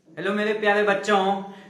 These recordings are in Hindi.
हेलो मेरे प्यारे बच्चों।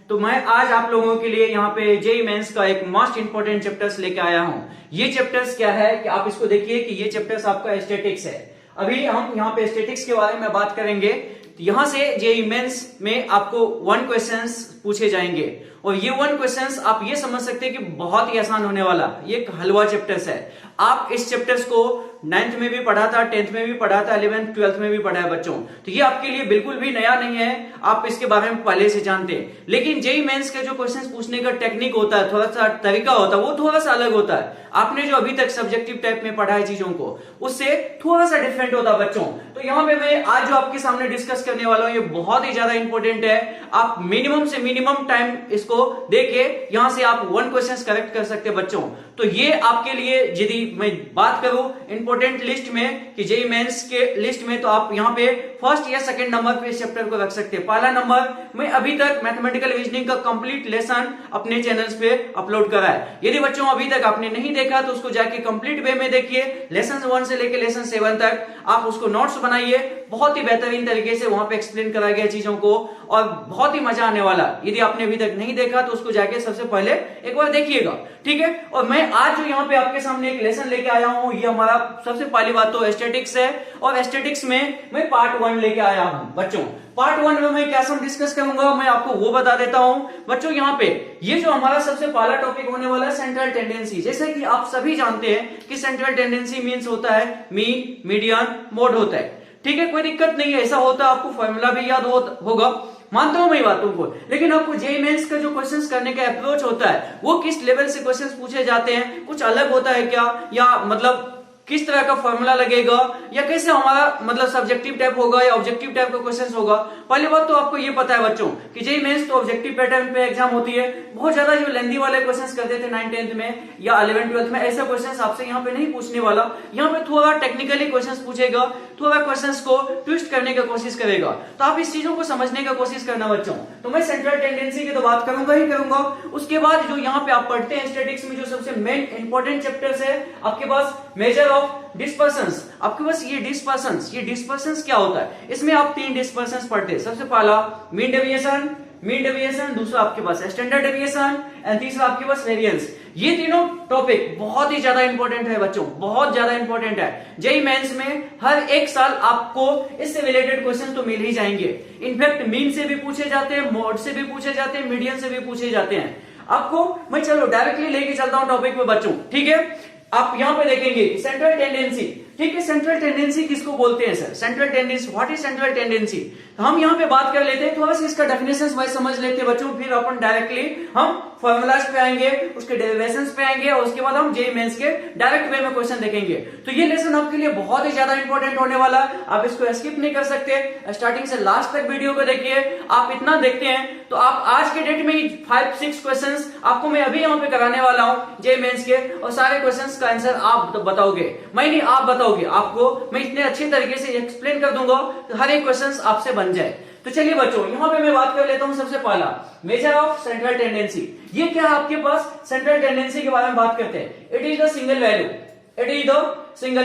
तो मैं आज आप लोगों के लिए यहाँ पे जेई मेंस का एक मोस्ट इंपोर्टेंट चैप्टर्स लेके आया हूँ। ये चैप्टर्स क्या है कि आप इसको देखिए कि ये चैप्टर्स आपका स्टैटिक्स है। अभी हम यहाँ पे स्टैटिक्स के बारे में बात करेंगे। तो यहाँ से जेई मेंस में आपको 1 क्वेश्चंस पूछे जाएंगे और ये 1 क्वेश्चंस आप ये समझ सकते हैं कि बहुत ही आसान होने वाला ये एक हलवा चैप्टर्स है। आप इस चैप्टर्स को 9th में भी पढ़ा था, 10th में भी पढ़ा था, 11th 12th में भी पढ़ा है बच्चों। तो ये आपके लिए बिल्कुल भी नया नहीं है, आप इसके बारे में पहले से जानते हैं। लेकिन जेई मेंस के जो क्वेश्चंस पूछने का टेक्निक होता है, थोड़ा सा तरीका होता है, वो थोड़ा सा अलग होता है। आपने जो अभी तक सब्जेक्टिव टाइप में पढ़ा है चीजों को, उससे थोड़ा सा डिफरेंट होता है बच्चों। तो यहाँ पे मैं आज जो आपके सामने डिस्कस करने वाला हूँ ये बहुत ही ज्यादा इंपॉर्टेंट है। आप मिनिमम से मिनिमम टाइम इसको देके यहाँ से आप 1 क्वेश्चन करेक्ट कर सकते हैं बच्चों। तो ये आपके लिए यदि मैं बात करूं इंपॉर्टेंट लिस्ट में कि जेई मेंस के लिस्ट में, तो आप यहाँ पे फर्स्ट या सेकंड नंबर पे इस चैप्टर को रख सकते हैं। पहला नंबर मैं अभी तक मैथमेटिकल रीजनिंग का कंप्लीट लेसन अपने चैनल्स पे अपलोड करा है। यदि बच्चों अभी तक आपने नहीं देखा तो उसको जाके कंप्लीट वे में देखिए। लेसन 1 से लेकर लेसन 7 तक आप उसको नोट्स बनाइए, बहुत ही बेहतरीन तरीके से वहां पे एक्सप्लेन करा गया चीजों को और बहुत ही मजा आने वाला। यदि आपने अभी तक नहीं देखा तो उसको जाके सबसे पहले एक बार देखिएगा, ठीक है। और मैं आज जो यहाँ पे आपके सामने एक लेसन लेके आया हूँ, ये हमारा सबसे पहली बात तो एस्थेटिक्स है और एस्थेटिक्स में मैं पार्ट 1 लेके आया हूँ बच्चों। पार्ट 1 में मैं क्या सब डिस्कस करूंगा मैं आपको वो बता देता हूं बच्चों। यहाँ पे ये जो हमारा सबसे पहला टॉपिक होने वाला है सेंट्रल टेंडेंसी। जैसे कि आप सभी जानते हैं कि सेंट्रल टेंडेंसी मींस होता है मीन, मीडियन, मोड होता है, ठीक है। कोई दिक्कत नहीं है, ऐसा होता है, आपको फॉर्मूला भी याद होगा, मानता हूं मैं बातों को। लेकिन आपको जेई मेंस का जो क्वेश्चंस करने का अप्रोच होता है वो किस लेवल से क्वेश्चंस पूछे जाते हैं, कुछ अलग होता है क्या, या मतलब किस तरह का फॉर्मूला लगेगा, या कैसे हमारा मतलब सब्जेक्टिव टाइप होगा या ऑब्जेक्टिव टाइप का क्वेश्चंस होगा। पहली बात तो आपको ये पता है बच्चों कि जेई मेंस तो ऑब्जेक्टिव पैटर्न पे एग्जाम होती है। बहुत ज्यादा जो लेंथी वाले क्वेश्चंस करते थे 9th 10th में या 11th 12th में, ऐसे क्वेश्चंस आपसे यहाँ पे नहीं पूछने वाला। यहाँ पे थोड़ा टेक्निकली क्वेश्चंस पूछेगा, थोड़ा क्वेश्चंस को ट्विस्ट करने की कोशिश करेगा। तो आप इस चीजों को समझने की कोशिश करना बच्चों। तो मैं सेंट्रल टेंडेंसी की तो बात करूंगा ही करूंगा। उसके बाद जो यहाँ पे आप पढ़ते हैं स्टैटिक्स में, जो सबसे मेन इंपॉर्टेंट चैप्टर्स है आपके पास मेजर ऑफ डिस्पर्शंस। आपके पास ये डिस्पर्शंस क्या होता है, इसमें आप 3 डिस्पर्शंस पढ़ते हैं। सबसे पहला मीन डेविएशन, दूसरा आपके पास स्टैंडर्ड डेविएशन एंड तीसरा आपके पास वेरिएंस। ये तीनों टॉपिक बहुत ही ज्यादा इंपॉर्टेंट है बच्चों, बहुत ज्यादा इंपॉर्टेंट है। जेई मेंस में हर एक साल आपको इससे रिलेटेड क्वेश्चन तो मिल ही जाएंगे। इनफैक्ट मीन से भी पूछे जाते हैं, मोड से भी पूछे जाते हैं, मीडियन से भी पूछे जाते हैं। आपको मैं चलो डायरेक्टली लेके चलता हूं टॉपिक पे बच्चों, ठीक है। आप यहां पे देखेंगे सेंट्रल टेंडेंसी, ठीक है। सेंट्रल टेंडेंसी किसको बोलते हैं sir? Central tendency, what is central tendency? तो हम यहां पे बात कर लेते हैं, थोड़ा सा इसका डेफिनेशन वाइज समझ लेते हैं बच्चों, फिर अपन डायरेक्टली हम फॉर्मूलाज पे आएंगे, उसके डेरिवेशंस पे आएंगे और उसके बाद हम जेई मेंस के डायरेक्ट वे में क्वेश्चन देखेंगे। तो ये लेसन आपके लिए बहुत ही ज्यादा इंपॉर्टेंट होने वाला, आप इसको स्किप नहीं कर सकते। स्टार्टिंग से लास्ट तक वीडियो को देखिए। आप इतना देखते हैं तो आप आज के डेट में ही 5-6 क्वेश्चंस आपको मैं अभी यहाँ पे कराने वाला हूँ जेई मेंस के, और सारे क्वेश्चंस का आंसर आप बताओगे, मैं नहीं आप बताओगे। आपको मैं इतने अच्छे तरीके से एक्सप्लेन कर दूंगा तो हर एक क्वेश्चन आपसे बन जाए। तो चलिए बच्चों यहाँ पे मैं बात कर लेता हूँ। सबसे पहला मेजर ऑफ सेंट्रल टेंडेंसी, ये क्या है आपके पास? सेंट्रल टेंडेंसी के बारे में बात करते हैं। It is the single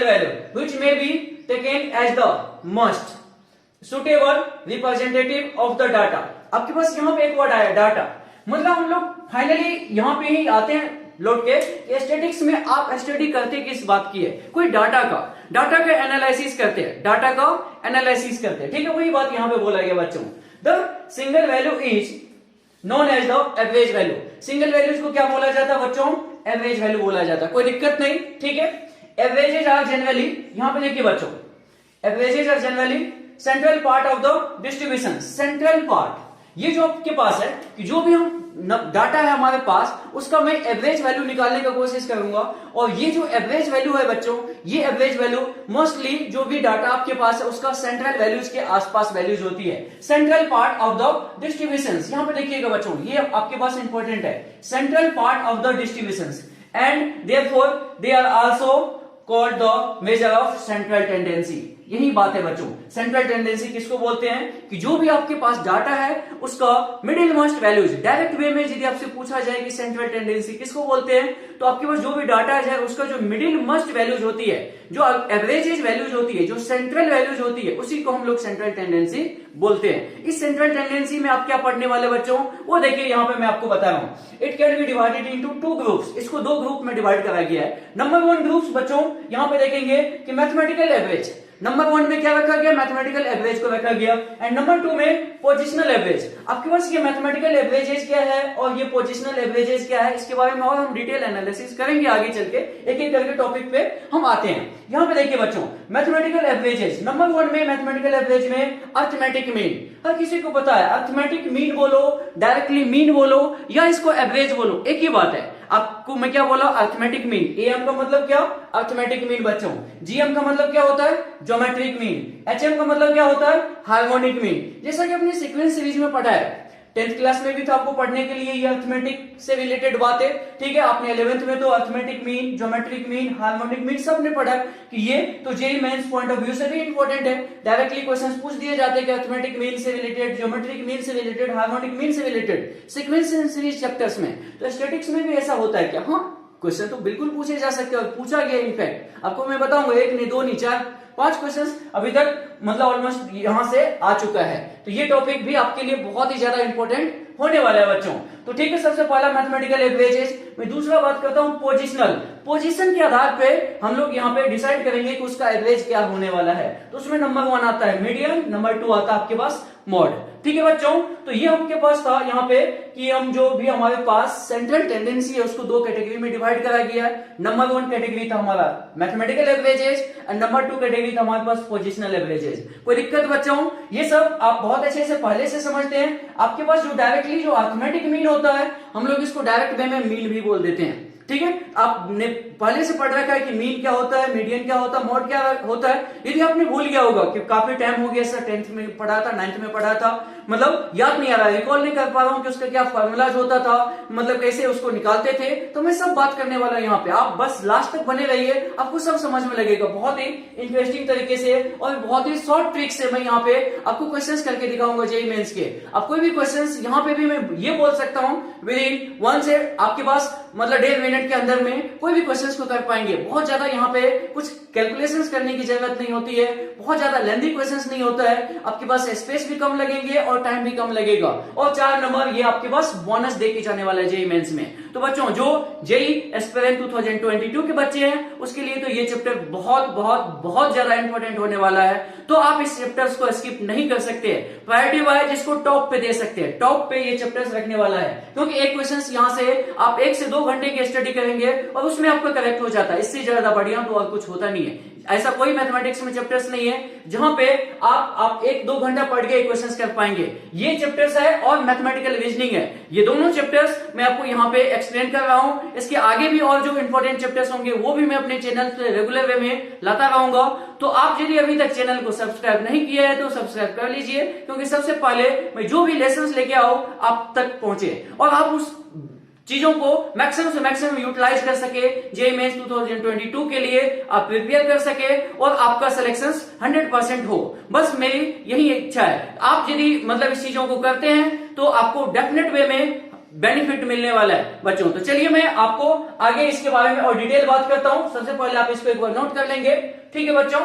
value which may be taken as the most suitable representative of the data. आपके पास यहाँ पे एक वर्ड आया डाटा, मतलब हम लोग फाइनली यहाँ पे ही आते हैं लौट के स्टैटिक्स में। आप स्टडी करते किस बात की है? कोई डाटा का एनालिसिस करते हैं, ठीक है। वही बात यहाँ पे बोला गया बच्चों। The single value is known as the average value. Single values को क्या बोला जाता है बच्चों? एवरेज वैल्यू बोला जाता है, कोई दिक्कत नहीं, ठीक है। एवरेजेज आर जनरली, यहाँ पे देखिए बच्चों, averages are generally central part of the distribution. Central part, ये जो आपके पास है कि जो भी हम डाटा है हमारे पास, उसका मैं एवरेज वैल्यू निकालने का कोशिश करूंगा। और ये जो एवरेज वैल्यू है बच्चों, ये एवरेज वैल्यू मोस्टली जो भी डाटा आपके पास है उसका सेंट्रल वैल्यूज के आसपास वैल्यूज होती है। Central part of the distribution, यहां पे देखिएगा बच्चों, ये आपके पास इंपॉर्टेंट है, central part of the distribution and therefore they are also called the measure of central tendency. यही बात है बच्चों, सेंट्रल टेंडेंसी किसको बोलते हैं कि जो भी आपके पास डाटा है उसका middle most values. Direct way में यदि आपसे पूछा जाए कि सेंट्रल टेंडेंसी किसको बोलते हैं, तो आपके पास जो भी डाटा है उसका जो मिडिल मोस्ट वैल्यूज होती है, जो एवरेजेज वैल्यूज होती है, जो सेंट्रल वैल्यूज होती है, उसी को हम लोग सेंट्रल टेंडेंसी बोलते हैं। इस सेंट्रल टेंडेंसी में आप क्या पढ़ने वाले बच्चों, वो देखिए यहाँ पे मैं आपको बता रहा हूँ। It can be divided into 2 groups, इसको 2 ग्रुप में डिवाइड करा गया है। नंबर 1 ग्रुप्स बच्चों यहाँ पे देखेंगे कि मैथमेटिकल एवरेज, नंबर 1 में क्या रखा गया, मैथमेटिकल एवरेज को रखा गया, एंड नंबर 2 में पोजिशनल एवरेज। आपके पास ये मैथमेटिकल एवरेजेस क्या है और ये पोजिशनल एवरेजेस क्या है, इसके बारे में और हम डिटेल एनालिसिस करेंगे आगे चल के, एक एक करके टॉपिक पे हम आते हैं। यहाँ पे देखिए बच्चों मैथमेटिकल एवरेजेस, नंबर 1 में मैथमेटिकल एवरेज में अर्थमेटिक मीन। हर किसी को पता है अर्थमेटिक मीन बोलो, डायरेक्टली मीन बोलो या इसको एवरेज बोलो, एक ही बात है। आपको मैं क्या बोला, अर्थमेटिक मीन। एएम का मतलब क्या, अर्थमेटिक मीन बच्चों। जीएम का मतलब क्या होता है, ज्योमेट्रिक मीन। एचएम का मतलब क्या होता है, हार्मोनिक मीन। जैसा कि अपने सीक्वेंस सीरीज में पढ़ा है, 10th क्लास में भी तो आपको पढ़ने के लिए ये अर्थमेटिक से रिलेटेड बात है, ठीक है। आपने 11th में तो arithmetic mean, geometric mean, harmonic mean सब ने पढ़ा कि ये तो JEE mains point of view से भी इंपॉर्टेंट है। डायरेक्टली क्वेश्चंस पूछ दिए जाते हैं कि अर्थमेटिक मीन से रिलेटेड, ज्योमेट्रिक मीन से रिलेटेड, हार्मोनिक मीन से रिलेटेड सीक्वेंस सीरीज चैप्टर्स में। तो स्टैटिक्स में भी ऐसा होता है क्या, हाँ क्वेश्चन तो बिल्कुल पूछे जा सकते हैं और पूछा गया। इनफैक्ट आपको मैं बताऊंगा 1 नहीं 2 नहीं 4 5 क्वेश्चंस अभी तक मतलब ऑलमोस्ट यहां से आ चुका है। तो ये टॉपिक भी आपके लिए बहुत ही ज्यादा इंपॉर्टेंट होने वाला है बच्चों। तो ठीक है, सबसे पहला मैथमेटिकल एवरेजेस। मैं दूसरा बात करता हूं पोजिशनल। पोजीशन के आधार पे हम लोग यहाँ पे डिसाइड करेंगे कि उसका एवरेज क्या होने वाला है। तो उसमें नंबर 1 आता है मीडियन, नंबर 2 आता है आपके पास मॉड। ठीक है बच्चों, तो ये आपके पास था यहाँ पे कि हम जो भी हमारे पास सेंट्रल टेंडेंसी है उसको 2 कैटेगरी में डिवाइड करा गया है। नंबर 1 कैटेगरी था हमारा mathematical averages and number 2 category था हमारे पास पोजिशनल एवरेजेस। कोई दिक्कत बच्चों, ये सब आप बहुत अच्छे से पहले से समझते हैं। आपके पास जो डायरेक्टली जो अर्थमेटिक मीन होता है, हम लोग इसको डायरेक्ट वे में मीन भी बोल देते हैं। ठीक है, आपने पहले से पढ़ रखा है कि मीन क्या होता है, मीडियन क्या होता है, मॉड क्या होता है। यदि आपने भूल गया होगा कि काफी टाइम हो गया सर, 10th में पढ़ा था, 9th में पढ़ा था, मतलब याद नहीं आ रहा है, रिकॉल नहीं कर पा रहा हूं कि उसका क्या फॉर्मूलाज होता था, मतलब कैसे उसको निकालते थे, तो मैं सब बात करने वाला हूं यहाँ पे। आप बस लास्ट तक बने रहिए, आपको सब समझ में लगेगा। बहुत ही इंटरेस्टिंग तरीके से और बहुत ही शॉर्ट ट्रिक से मैं यहाँ पे आपको क्वेश्चंस करके दिखाऊंगा जेईई मेंस के। आप कोई भी क्वेश्चंस यहाँ पे भी मैं ये बोल सकता हूँ विद इन 1 से आपके पास मतलब 1.5 मिनट के अंदर में कोई भी क्वेश्चंस को कर पाएंगे। बहुत ज्यादा यहाँ पे कुछ कैलकुलेशंस करने की जरूरत नहीं होती है, बहुत ज्यादा लेंथी क्वेश्चंस नहीं होता है, आपके पास स्पेस भी कम लगेंगे और टाइम भी कम लगेगा। और 4 नंबर ये आपके पास बोनस दे के जाने वाला है जेईई मेंस में। तो बच्चों जो जेईई एस्पिरेंट 2022 के बच्चे हैं उसके लिए तो ये चैप्टर बहुत बहुत बहुत ज्यादा इंपॉर्टेंट होने वाला है। तो आप इस चैप्टर्स को स्किप नहीं कर सकते, प्रायोरिटी वाइज इसको टॉप पे दे सकते हैं, टॉप पे ये चैप्टर्स रखने वाला है। क्योंकि एक क्वेश्चन यहाँ से आप 1 से 2 घंटे की स्टडी करेंगे और उसमें आपका करेक्ट हो जाता है। इससे ज्यादा बढ़िया तो और कुछ होता नहीं है। ऐसा कोई मैथमेटिक्स में चैप्टर्स नहीं है जहां पे आप 1-2 घंटा पढ़ के क्वेश्चंस कर पाएंगे। ये चैप्टर्स है और मैथमेटिकल रीजनिंग है, ये दोनों चैप्टर्स मैं आपको यहाँ पे एक्सप्लेन कर रहा हूं। इसके आगे भी और जो इंपॉर्टेंट चैप्टर्स होंगे वो भी मैं अपने चैनल पे रेगुलर वे में लाता रहूंगा। तो आप यदि अभी तक चैनल को सब्सक्राइब नहीं किया है तो सब्सक्राइब कर लीजिए, क्योंकि सबसे पहले मैं जो भी लेसन लेके आऊं आप तक पहुंचे और आप उस चीजों को मैक्सिमम से मैक्सिमम यूटिलाइज कर सके। जेईई मेंस 2022 के लिए आप प्रिपेयर कर सके और आपका सिलेक्शन 100% हो, बस मेरी यही इच्छा है। आप यदि मतलब इस चीजों को करते हैं तो आपको डेफिनेट वे में बेनिफिट मिलने वाला है बच्चों। तो चलिए मैं आपको आगे इसके बारे में और डिटेल बात करता हूं। सबसे पहले आप इसको एक बार नोट कर लेंगे, ठीक है बच्चों।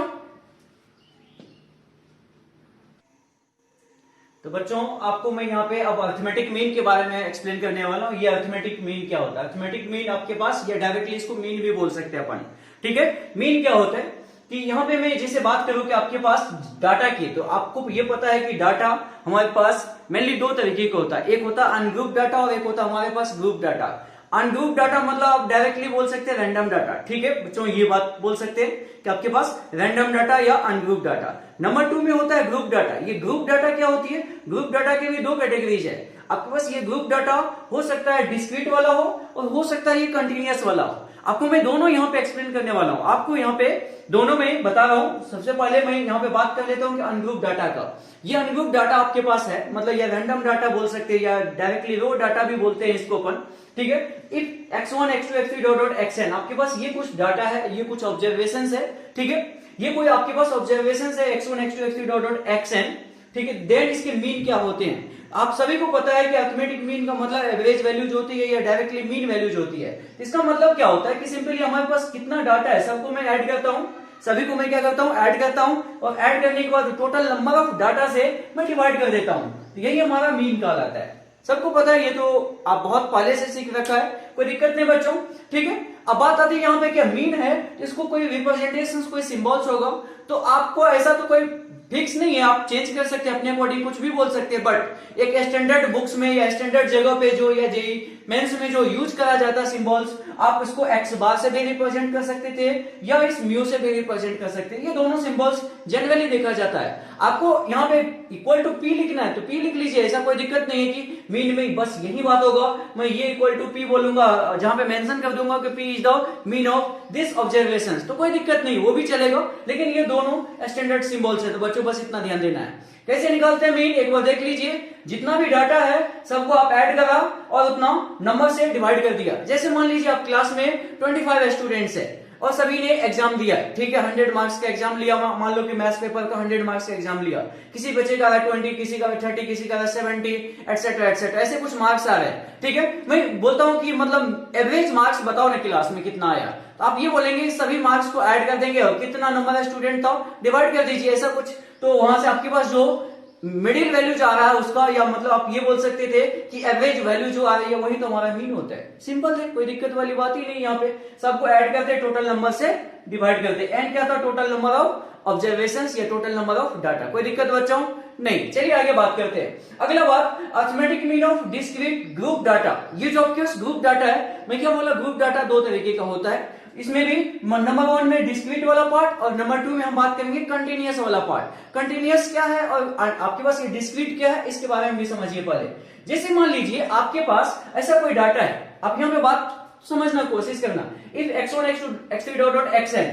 तो बच्चों आपको मैं यहाँ पे अब अर्थमेटिक मीन के बारे में एक्सप्लेन करने वाला हूँ। ये अर्थमेटिक मीन क्या होता है। अर्थमेटिक मीन आपके पास या डायरेक्टली इसको मीन भी बोल सकते हैं अपन, ठीक है। मीन क्या होता है कि यहाँ पे मैं जैसे बात करूं कि आपके पास डाटा की, तो आपको ये पता है कि डाटा हमारे पास मेनली 2 तरीके का होता है। एक होता है अनग्रुप डाटा और एक होता है हमारे पास ग्रुप डाटा। अनग्रुप डाटा मतलब आप डायरेक्टली बोल सकते हैं रैंडम डाटा, ठीक है बच्चों। ये बात बोल सकते हैं कि आपके पास रैंडम डाटा या अनग्रुप डाटा। नंबर 2 में होता है ग्रुप डाटा। ये ग्रुप डाटा क्या होती है, ग्रुप डाटा की भी 2 कैटेगरीज है आपके पास। ये ग्रुप डाटा हो सकता है डिस्क्रीट वाला हो और हो सकता है ये कंटिन्यूअस वाला हो। आपको मैं दोनों यहाँ पे एक्सप्लेन करने वाला हूं, आपको यहाँ पे दोनों में बता रहा हूं। सबसे पहले मैं यहाँ पे बात कर लेता हूँ कि अनग्रुप डाटा का। ये अनग्रुप डाटा आपके पास है, मतलब ये रैंडम डाटा बोल सकते हैं या डायरेक्टली रो डाटा भी बोलते हैं इसको अपन, ठीक है। If x1 x2 x3 xn आपके पास ये कुछ डाटा है, ये कुछ ऑब्जर्वेशन है, ठीक है। ये कोई आपके पास ऑब्जर्वेशन है x1 x2 x3 xn, ठीक है। देन इसके मीन क्या होते हैं। आप सभी को पता है कि अर्थमेटिक मीन का मतलब एवरेज वैल्यूज होती है या डायरेक्टली मीन वैल्यूज होती है। इसका मतलब क्या होता है कि सिंपली हमारे पास कितना डाटा है सबको मैं ऐड करता हूं, सभी को मैं क्या करता हूँ, ऐड करता हूँ, और ऐड करने के बाद टोटल नंबर ऑफ डाटा से मैं डिवाइड कर देता हूँ, तो यही हमारा मीन कहलाता है। सबको पता है, ये तो आप बहुत पहले से सीख रखा है, कोई दिक्कत नहीं बच्चों, ठीक है। अब बात आती है यहाँ पे क्या मीन है, इसको कोई रिप्रेजेंटेशन, कोई सिंबल्स होगा, तो आपको ऐसा तो कोई फिक्स नहीं है, आप चेंज कर सकते हैं अपने अकॉर्डिंग, कुछ भी बोल सकते हैं, बट एक स्टैंडर्ड बुक्स में या स्टैंडर्ड जगह पे जो या जेई मेंस में जो यूज करा जाता है सिंबल्स, आप इसको एक्स बार से भी रिप्रेजेंट कर सकते थे या इस म्यू से भी रिप्रेजेंट कर सकते हैं। ये दोनों सिंबल्स जनरली देखा जाता है। आपको यहाँ पे इक्वल टू पी लिखना है तो पी लिख लीजिए, ऐसा कोई दिक्कत नहीं है कि मीन में बस यही बात होगा, मैं ये इक्वल टू पी बोलूंगा, जहां पे मेंशन कर दूंगा कि P is the mean of this observation, तो कोई दिक्कत नहीं, वो भी चलेगा, लेकिन ये दोनों स्टैंडर्ड सिंबल्स है, तो बच्चों बस इतना ध्यान देना है। कैसे निकालते हैं मीन, एक बार देख लीजिए, जितना भी डाटा है सबको आप ऐड करा और उतना नंबर से डिवाइड कर दिया। जैसे मान लीजिए आप क्लास में 25 स्टूडेंट्स है और सभी ने एग्जाम दिया, ठीक है, 100 मार्क्स का एग्जाम लिया, मान लो कि मैथ्स पेपर का 100 मार्क्स का एग्जाम लिया, किसी बच्चे का 20, किसी का 30, किसी का 70, एटसेट्रा एटसेट्रा, ऐसे कुछ मार्क्स आ रहे हैं, ठीक है। मैं बोलता हूं कि मतलब एवरेज मार्क्स बताओ ना क्लास में कितना आया, तो आप ये बोलेंगे सभी मार्क्स को ऐड कर देंगे और कितना नंबर है स्टूडेंट था डिवाइड कर दीजिए, ऐसा कुछ, तो वहां से आपके पास जो मिडिल वैल्यू जो आ रहा है उसका, या मतलब आप ये बोल सकते थे कि एवरेज वैल्यू जो आ रही है वही तो हमारा मीन होता है। सिंपल है, कोई दिक्कत वाली बात ही नहीं, यहाँ पे सबको ऐड करते टोटल नंबर से डिवाइड करते। एन क्या था, टोटल नंबर ऑफ ऑब्जर्वेशंस या टोटल नंबर ऑफ डाटा। कोई दिक्कत बच्चों नहीं, चलिए आगे बात करते हैं। अगला बात, arithmetic mean of discrete group data. ये जो आपके पास ग्रुप डाटा है, मैं क्या बोला, ग्रुप डाटा दो तरीके का होता है, इसमें भी नंबर 1 में डिस्क्रीट वाला पार्ट और नंबर 2 में हम बात करेंगे कंटिन्यूअस वाला पार्ट। कंटिन्यूअस क्या है और आपके पास ये डिस्क्रीट क्या है, इसके बारे में भी समझिए पहले। जैसे मान लीजिए आपके पास ऐसा कोई डाटा है, आप यहाँ पे बात समझना कोशिश करना, if x1 x2 x3 dot dot xn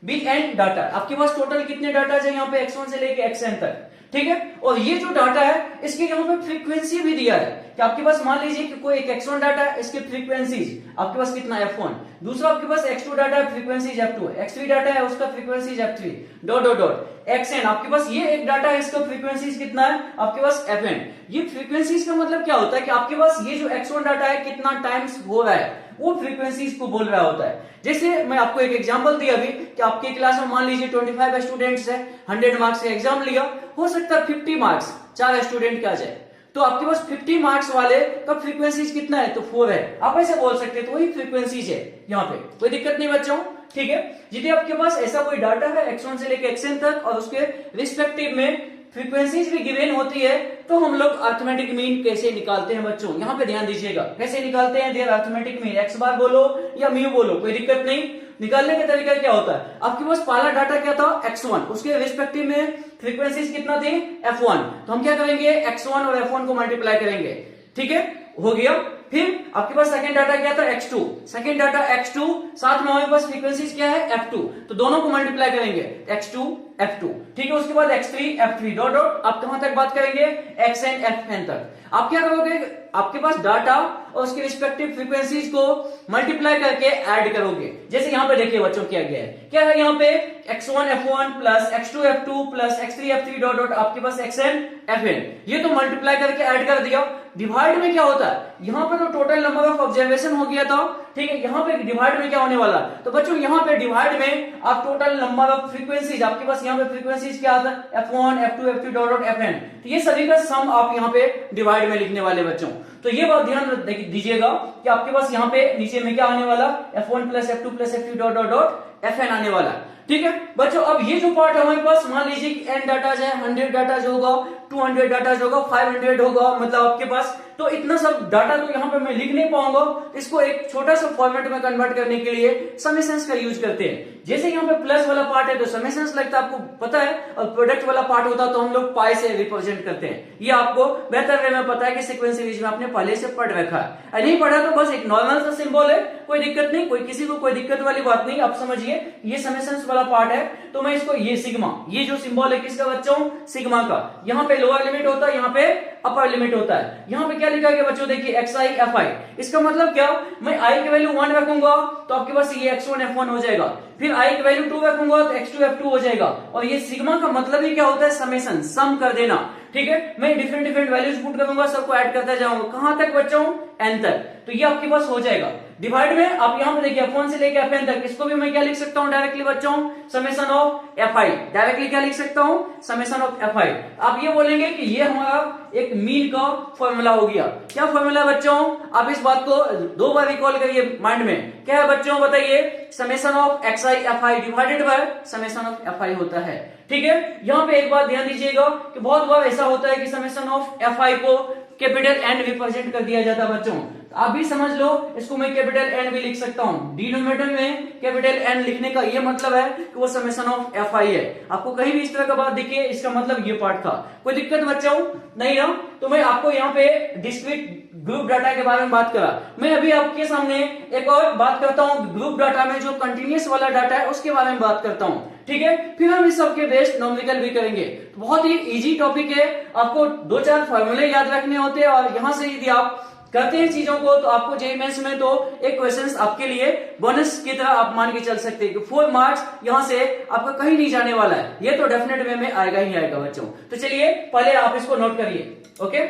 be n data, आपके पास टोटल कितने डाटा है यहाँ पे x1 से लेके xn तक, ठीक है। और ये जो डाटा है इसके यहाँ पे फ्रीक्वेंसी भी दिया है कि आपके पास मान लीजिए कि कोई एक x1 डाटा है, इसके फ्रीक्वेंसीज आपके पास कितना f1, दूसरा आपके पास x2 डाटा है, फ्रीक्वेंसीज f2, x3 डाटा है उसका frequencies f3 dot dot dot xn, आपके पास ये एक डाटा है, इसका फ्रीक्वेंसीज कितना है आपके पास fn। ये फ्रीक्वेंसीज का मतलब क्या होता है कि आपके पास ये जो x1 डाटा है कितना टाइम्स हो रहा है, वो फ्रीक्वेंसीज को बोल रहा होता है। जैसे मैं आपको एक एग्जांपल दिया अभी कि आपके क्लास में मान लीजिए 25 स्टूडेंट्स है, 100 मार्क्स का एग्जाम लिया, हो सकता है 50 मार्क्स 4 स्टूडेंट का आ जाए, तो आपके पास 50 मार्क्स वाले का फ्रीक्वेंसीज कितना है, तो 4 है, आप ऐसे बोल सकते हैं, तो वही फ्रीक्वेंसीज है यहाँ पे, कोई दिक्कत नहीं बच्चों, ठीक है। यदि आपके पास ऐसा कोई डाटा है x1 से लेकर xn तक और उसके रिस्पेक्टिव में फ्रीक्वेंसीज भी गिवन होती है, तो हम लोग अरिथमेटिक मीन कैसे निकालते हैं बच्चों, यहाँ पे ध्यान दीजिएगा, कैसे निकालते हैं देयर अरिथमेटिक मीन, एक्स बार बोलो या म्यू बोलो, कोई दिक्कत नहीं। निकालने का तरीका क्या होता है, आपके पास पहला डाटा क्या था x1, उसके रिस्पेक्टिव में फ्रीक्वेंसीज कितना थी f1, तो हम क्या करेंगे x1 और f1 को मल्टीप्लाई करेंगे, ठीक है, हो गया। फिर आपके पास सेकंड डाटा क्या था x2, सेकंड डाटा x2, साथ में हमारे पास फ्रीक्वेंसीज क्या है f2, तो दोनों को मल्टीप्लाई करेंगे x2 f2, ठीक है। उसके बाद x3 f3 डॉट डॉट, आप कहां तक बात करेंगे xn fn तक। आप क्या करोगे, आपके पास डाटा और उसके रिस्पेक्टिव फ्रीक्वेंसीज को मल्टीप्लाई करके ऐड करोगे। जैसे यहाँ पे देखिए बच्चों क्या गया है, क्या है यहाँ पे x1 f1 plus x2 f2 plus x3 f3 dot dot आपके पास xn fn, ये तो मल्टीप्लाई करके ऐड कर दिया। डिवाइड में क्या होता है, यहाँ पे तो टोटल नंबर ऑफ ऑब्जर्वेशन हो गया था, ठीक है, यहाँ पे डिवाइड में क्या होने वाला, तो बच्चों यहाँ पे डिवाइड में आप टोटल नंबर ऑफ फ्रीक्वेंसीज, आपके पास यहाँ पे फ्रीक्वेंसीज क्या आता है f1 f2 f3 dot dot fn, तो ये सभी का सम आप यहाँ पे डिवाइड में लिखने वाले बच्चों। तो ये बात ध्यान दीजिएगा कि आपके पास यहाँ पे नीचे में क्या आने वाला, f1 plus f2 plus f3 dot dot dot fn आने वाला, ठीक है बच्चों। अब ये जो पार्ट है हमारे पास, मान लीजिए कि n डाटा है, 100 डाटा जो होगा, 200 डाटा जो होगा, 500 होगा, मतलब आपके पास तो इतना सब डाटा तो यहाँ पे मैं लिख नहीं पाऊंगा, इसको एक छोटा सा फॉर्मेट में कन्वर्ट करने के लिए समेशंस का यूज करते हैं। जैसे यहाँ पे प्लस वाला पार्ट है तो समेशंस लगता है, आपको पता है, और प्रोडक्ट वाला पार्ट होता तो हम लोग पाई से रिप्रेजेंट करते हैं। ये आपको बेहतर वे में पता है कि सीक्वेंस सीरीज में आपने पहले से पढ़ रखा है, नहीं पढ़ा तो बस एक नॉर्मल सा सिंबल है, कोई दिक्कत नहीं, कोई किसी को कोई दिक्कत वाली बात नहीं। आप समझिए ये समेशंस वाला पार्ट है, तो मैं इसको ये सिग्मा, ये जो सिंबल है किसका बच्चों, सिग्मा का, यहाँ पे लोअर लिमिट होता है, यहाँ पे अपर लिमिट होता है। यहाँ पे क्या लिखा गया बच्चों, देखिए xi fi, इसका मतलब क्या, मैं i की वैल्यू 1 रखूंगा तो आपके पास ये x1 f1 हो जाएगा, फिर i की वैल्यू 2 रखूंगा तो x2 f2 हो जाएगा। और ये सिग्मा का मतलब ही क्या होता है, समेशन, सम कर देना। ठीक है, मैं डिफरेंट डिफरेंट वैल्यूज पुट करूंगा, सबको ऐड करता जाऊंगा, कहां तक बच्चों, n तक। तो ये आपके पास हो जाएगा। डिवाइड में आप यहां पे देखिए f1 से लेके fn तक, इसको भी मैं क्या लिख सकता हूं डायरेक्टली बच्चों, समेशन ऑफ fi। डायरेक्टली क्या लिख सकता हूं, समेशन ऑफ fi। आप ये बोलेंगे कि ये हमारा एक मीन का फॉर्मूला हो गया। क्या फॉर्मूला बच्चों, आप इस बात को 2 बार रिकॉल करिए माइंड में। क्या है बच्चों बताइए, summation of xi fi divided by summation of fi होता है। ठीक है, यहां पे एक बात ध्यान दीजिएगा कि बहुत बार ऐसा होता है कि समेशन ऑफ fi को कैपिटल N रिप्रेजेंट कर दिया जाता है बच्चों। तो आप भी समझ लो, इसको मैं कैपिटल N भी लिख सकता हूं। डिनोमिनेटर में कैपिटल N लिखने का ये मतलब है कि वो समेशन ऑफ fi है। आपको कहीं भी इस तरह का बात दिखे, इसका मतलब ये पार्ट था। कोई दिक्कत बच्चों नहीं ना? तो मैं आपको यहाँ पे डिस्क्रीट ग्रुप डाटा के बारे में बात करा। मैं अभी आपके सामने एक और बात करता हूँ, ग्रुप डाटा में जो कंटिन्यूअस वाला डाटा है उसके बारे में बात करता हूँ। ठीक है, फिर हम इस सबके बेस्ड न्यूमेरिकल भी करेंगे। तो बहुत ही इजी टॉपिक है, आपको 2-4 फॉर्मूले याद रखने होते हैं, और यहां से यदि आप करते हैं चीजों को तो आपको जेईई मेंस में तो एक क्वेश्चन आपके लिए बोनस की तरह आप मान के चल सकते हैं कि 4 मार्क्स यहां से आपका कहीं नहीं जाने वाला है, ये तो डेफिनेट वे में आएगा ही आएगा बच्चों। तो चलिए पहले आप इसको नोट करिए। ओके